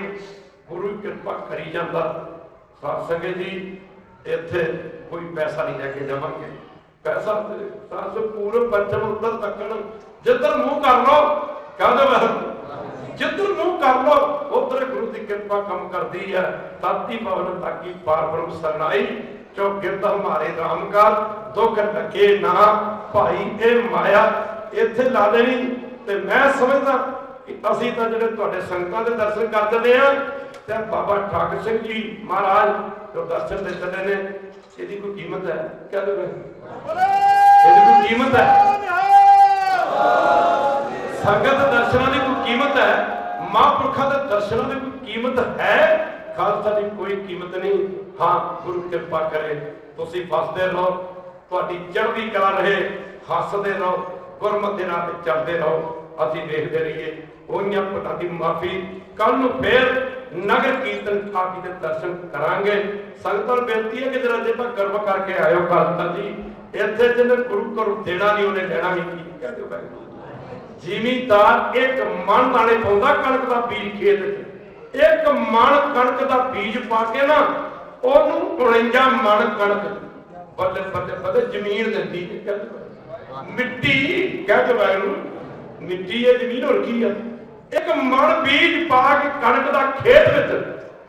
ਗੁਰੂ ਕਿਰਪਾ ਕਰੀ ਜਾਂਦਾ। ਸਾਧ ਸੰਗਤ ਜੀ ਇੱਥੇ ਕੋਈ ਪੈਸਾ ਨਹੀਂ ਲੈ ਕੇ ਜਾਵਾਂਗੇ। ਪੈਸਾ ਸਾਧ ਪੂਰਬ ਪੱਛਮ ਉੱਤਰ ਦੱਖਣ ਜਿੱਧਰ ਮੂੰਹ ਕਰ ਲਓ ਕਹਿੰਦੇ ਮੈਂ ਜਿੱਧਰ ਮੂੰਹ ਕਰ ਲਓ ਉੱਧਰ ਗੁਰੂ ਦੀ ਕਿਰਪਾ ਕੰਮ ਕਰਦੀ ਹੈ। ਤਾਤੀ ਭਵਨ ਤਾਕੀ ਪਾਰ ਬ੍ਰਹਮ ਸਰਨਾਈ ਜੋ ਗਿਰਦ ਹਮਾਰੇ ਰਾਮ ਕਾ ਦੁੱਖ ਲੱਗੇ ਨਾ ਭਾਈ ਇਹ ਮਾਇਆ ਇੱਥੇ ਲਾ ਦੇਣੀ। ਤੇ ਮੈਂ ਸਮਝਦਾ ਕਿ ਅਸੀਂ ਤਾਂ ਜਿਹੜੇ ਤੁਹਾਡੇ ਸੰਗਤਾਂ ਦੇ ਦਰਸ਼ਨ ਕਰ ਦਿੰਦੇ ਆ ਤੇ ਬਾਬਾ ਠਾਕਰ ਸਿੰਘ ਜੀ ਮਹਾਰਾਜ ਜੋ ਦਰਸ਼ਨ ਦੇ ਚੱਲੇ ਨੇ ਇਹਦੀ ਕੋਈ ਕੀਮਤ ਹੈ? ਕਹਿੰਦੇ ਇਹਦੀ ਕੋਈ ਕੀਮਤ ਹੈ? ਸੰਗਤ ਦਰਸ਼ਨਾਂ ਦੀ ਕੋਈ ਕੀਮਤ ਹੈ? ਮਹਾਂਪੁਰਖਾਂ ਦੇ ਦਰਸ਼ਨਾਂ ਦੀ ਕੋਈ ਕੀਮਤ ਹੈ? ਖਾਲਸਾ ਦੀ ਕੋਈ ਕੀਮਤ ਨਹੀਂ। ਹਾਂ ਗੁਰੂ ਕਿਰਪਾ ਕਰੇ ਤੁਸੀਂ ਫਸਦੇ ਰਹੋ, ਤੁਹਾਡੀ ਚੜ੍ਹਦੀ ਕਲਾ ਰਹੇ, ਹੱਸਦੇ ਰਹੋ, ਗੁਰਮਤਿ ਦੇ ਰਾਹ ਤੇ ਚੱਲਦੇ ਰਹੋ। ਅਸੀਂ ਦੇਖਦੇ ਰਹੀਏ ਹੋਈਆਂ ਭੁੱਲਾਂ ਦੀ ਮਾਫੀ। ਕੱਲ ਨੂੰ ਫੇਰ ਨਗਰ ਕੀਰਤਨ ਆਪ ਜੀ ਦੇ ਦਰਸ਼ਨ ਕਰਾਂਗੇ। ਸੰਗਤਾਂ ਨੂੰ ਬੇਨਤੀ ਹੈ ਕਿ ਜਰਾ ਜੇ ਤਾਂ ਗਰਵ ਕਰਕੇ ਆਇਓ ਖਾਲਸਾ ਜੀ। ਇੱਥੇ ਜਿਹਨੇ ਗੁਰੂ ਘਰੋਂ ਦੇਣਾ ਨਹੀਂ ਉਹਨੇ ਲੈਣਾ ਵੀ ਕੀ ਕਹਿੰਦੇ ਹੋ ਭਾਈ। ਜ਼ਿਮੀਂਦਾਰ ਇੱਕ ਮਣ ਦਾਣੇ ਪਾਉਂਦਾ ਕਣਕ ਦਾ ਬੀਜ ਖੇਤ ਚ, ਇੱਕ ਮਣ ਕਣਕ ਦਾ ਬੀਜ ਪਾ ਕੇ ਨਾ ਉਹਨੂੰ 49 ਮਣ ਕਣਕ ਬੱਲੇ ਬੱਲੇ ਬੱਲੇ ਜ਼ਮੀਨ ਦਿੰਦੀ ਹੈ। ਕਹਿੰਦੇ ਮਿੱਟੀ ਕਹਿੰਦੇ ਵਾਂਗੂ ਮਿੱਟੀ ਹੈ ਜ਼ਮੀਨ ਹੋਰ ਕੀ ਆ। ਇੱਕ ਮਣ ਬੀਜ ਪਾ ਕੇ ਕਣਕ ਦਾ ਖੇਤ ਵਿੱਚ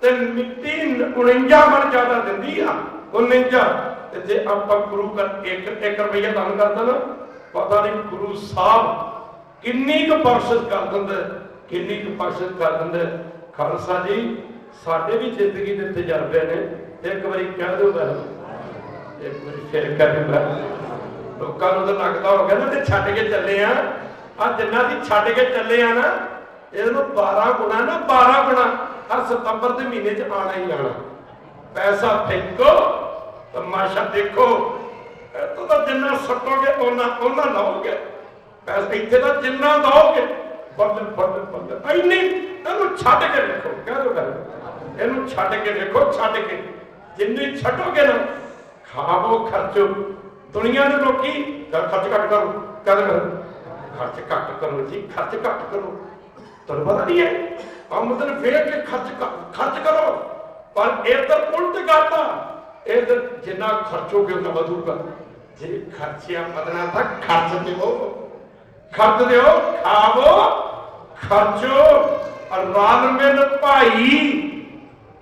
ਤੇ ਮਿੱਟੀ 49 ਮਣ ਜ਼ਿਆਦਾ ਦਿੰਦੀ ਆ। 49 ਤੇ ਜੇ ਆਪਾਂ ਗੁਰੂ ਕਰ 1 ਰੁਪਈਆ ਦਾਨ ਕਰਦਾ ਨਾ ਪਤਾ ਨਹੀਂ ਗੁਰੂ ਸਾਹਿਬ ਕਿੰਨੀ ਕੁ ਬਖਸ਼ਿਸ਼ ਕਰ ਦਿੰਦੇ, ਕਿੰਨੀ ਕੁ ਬਖਸ਼ਿਸ਼ ਕਰ ਦਿੰਦੇ। ਖਾਲਸਾ ਜੀ ਸਾਡੇ ਵੀ ਜ਼ਿੰਦਗੀ ਦੇ ਤਜਰਬੇ ਨੇ। ਇੱਕ ਵਾਰੀ ਕਹਿ ਦਿਓ ਇੱਕ ਵਾਰੀ ਫਿਰ ਕਹਿ ਦਿਓ। ਲੋਕਾਂ ਨੂੰ ਤਾਂ ਲੱਗਦਾ ਹੋ ਗਿਆ ਨਾ ਤੇ ਛੱਡ ਕੇ ਚੱਲੇ ਆ ਜਿੰਨਾ ਦੀ ਛੱਡ ਕੇ ਚੱਲੇ ਆ ਨਾ ਇਹਨੂੰ 12 ਗੁਣਾ ਨਾ 12 ਗੁਣਾ ਹਰ ਸਤੰਬਰ ਦੇ ਮਹੀਨੇ ਚ ਆਣਾ ਹੀ ਆਣਾ। ਪੈਸਾ ਫੇਕੋ ਤਮਾਸ਼ਾ ਦੇਖੋ। ਇੱਥੋਂ ਤਾਂ ਜਿੰਨਾ ਸੱਟੋਗੇ ਉਹਨਾਂ ਲਾਓਗੇ ਪੈਸਾ। ਇੱਥੇ ਤਾਂ ਜਿੰਨਾ ਦਓਗੇ ਬੱਲੇ ਬੱਲੇ ਬੱਲੇ ਇੰਨੀ। ਇਹਨੂੰ ਛੱਡ ਕੇ ਦੇਖੋ ਕਹਿ ਦੋ ਗੱਲ ਇਹਨੂੰ ਛੱਡ ਕੇ ਦੇਖੋ। ਛੱਡ ਕੇ ਜਿੰਨੀ ਛੱਡੋਗੇ ਨਾ ਖਾਵੋ ਖਰਚੋ। ਦੁਨੀਆ ਦੇ ਲੋਕੀ ਖਰਚ ਘੱਟ ਕਰੋ ਕਹਿੰਦੇ ਖਰਚ ਘੱਟ ਕਰੋ ਜੀ ਖਰਚ ਘੱਟ ਕਰੋ। ਤੁਹਾਨੂੰ ਪਤਾ ਨਹੀਂ ਹੈ ਆਮਦਨ ਵੇਖ ਕੇ ਖਰਚ ਕਰੋ। ਪਰ ਇੱਧਰ ਉਲਟ ਕਰਤਾ ਇੱਧਰ ਜਿੰਨਾ ਖਰਚੋਗੇ ਉਹਨਾਂ ਵਧੂਗਾ। ਜੇ ਖਰਚਿਆ ਵਧਣਾ ਤਾਂ ਖਰਚ ਦਿਓ ਖਰਚ ਦਿਓ ਖਾਵੋ ਖਰਚੋ। ਰਾਲ ਮਿਲ ਭਾਈ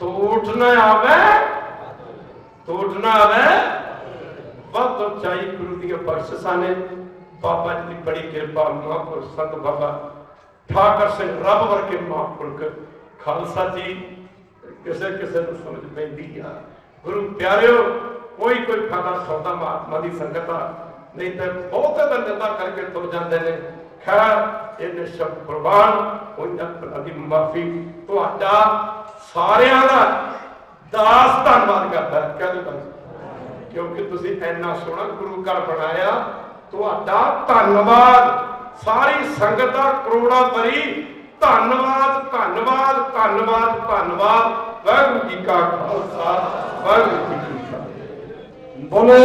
ਟੋਟ ਨਾ ਆਵੇ ਟੋਟ ਨਾ ਆਵੇ। ਵੱਧ ਤੋਂ ਚਾਹੀ ਗੁਰੂ ਦੀਆਂ ਬਖਸ਼ਿਸ਼ਾਂ ਨੇ। ਬਾਬਾ ਜੀ ਦੀ ਬੜੀ ਕਿਰਪਾ। ਮਹਾਂਪੁਰਖ ਸੰਤ ਬਾਬਾ ਠਾਕਰ ਸਿੰਘ ਰੱਬ ਵਰਗੇ ਮਹਾਂਪੁਰਖ। ਖਾਲਸਾ ਜੀ ਕਿਸੇ ਕਿਸੇ ਨੂੰ ਸਮਝ ਪੈਂਦੀ ਆ। ਗੁਰੂ ਪਿਆਰਿਓ ਕੋਈ ਖਾਣਾ ਸੌਦਾ ਮਹਾਤਮਾ ਦੀ ਸੰਗਤ ਆ ਨਹੀਂ ਤੇ ਬਹੁਤੇ ਤਾਂ ਨਿੰਦਾ ਕਰਕੇ ਤੁਰ ਜਾਂਦੇ ਨੇ। ਖੈਰ ਇਹਨੇ ਸ਼ਬਦ ਕੁਰਬਾਨ ਉਹਨਾਂ ਦੀ ਮਾਫੀ। ਤੁਹਾਡਾ ਸਾਰਿਆਂ ਦਾ ਦਾਸ ਧੰਨਵਾਦ ਕਰਦਾ ਕਹਿੰਦੇ ਕਿਉਂਕਿ ਤੁਸੀਂ ਇੰਨਾ ਸੋਹਣਾ ਗੁਰੂ ਘਰ ਬਣਾਇਆ। ਤੁਹਾਡਾ ਧੰਨਵਾਦ ਸਾਰੀ ਸੰਗਤ ਦਾ ਕਰੋੜਾਂ ਭਰੀ ਧੰਨਵਾਦ ਧੰਨਵਾਦ ਧੰਨਵਾਦ ਧੰਨਵਾਦ। ਵਾਹਿਗੁਰੂ ਜੀ ਕਾ ਖਾਲਸਾ ਵਾਹਿਗੁਰੂ ਜੀ ਕੀ ਫਤਿਹ। ਬੋਲੇ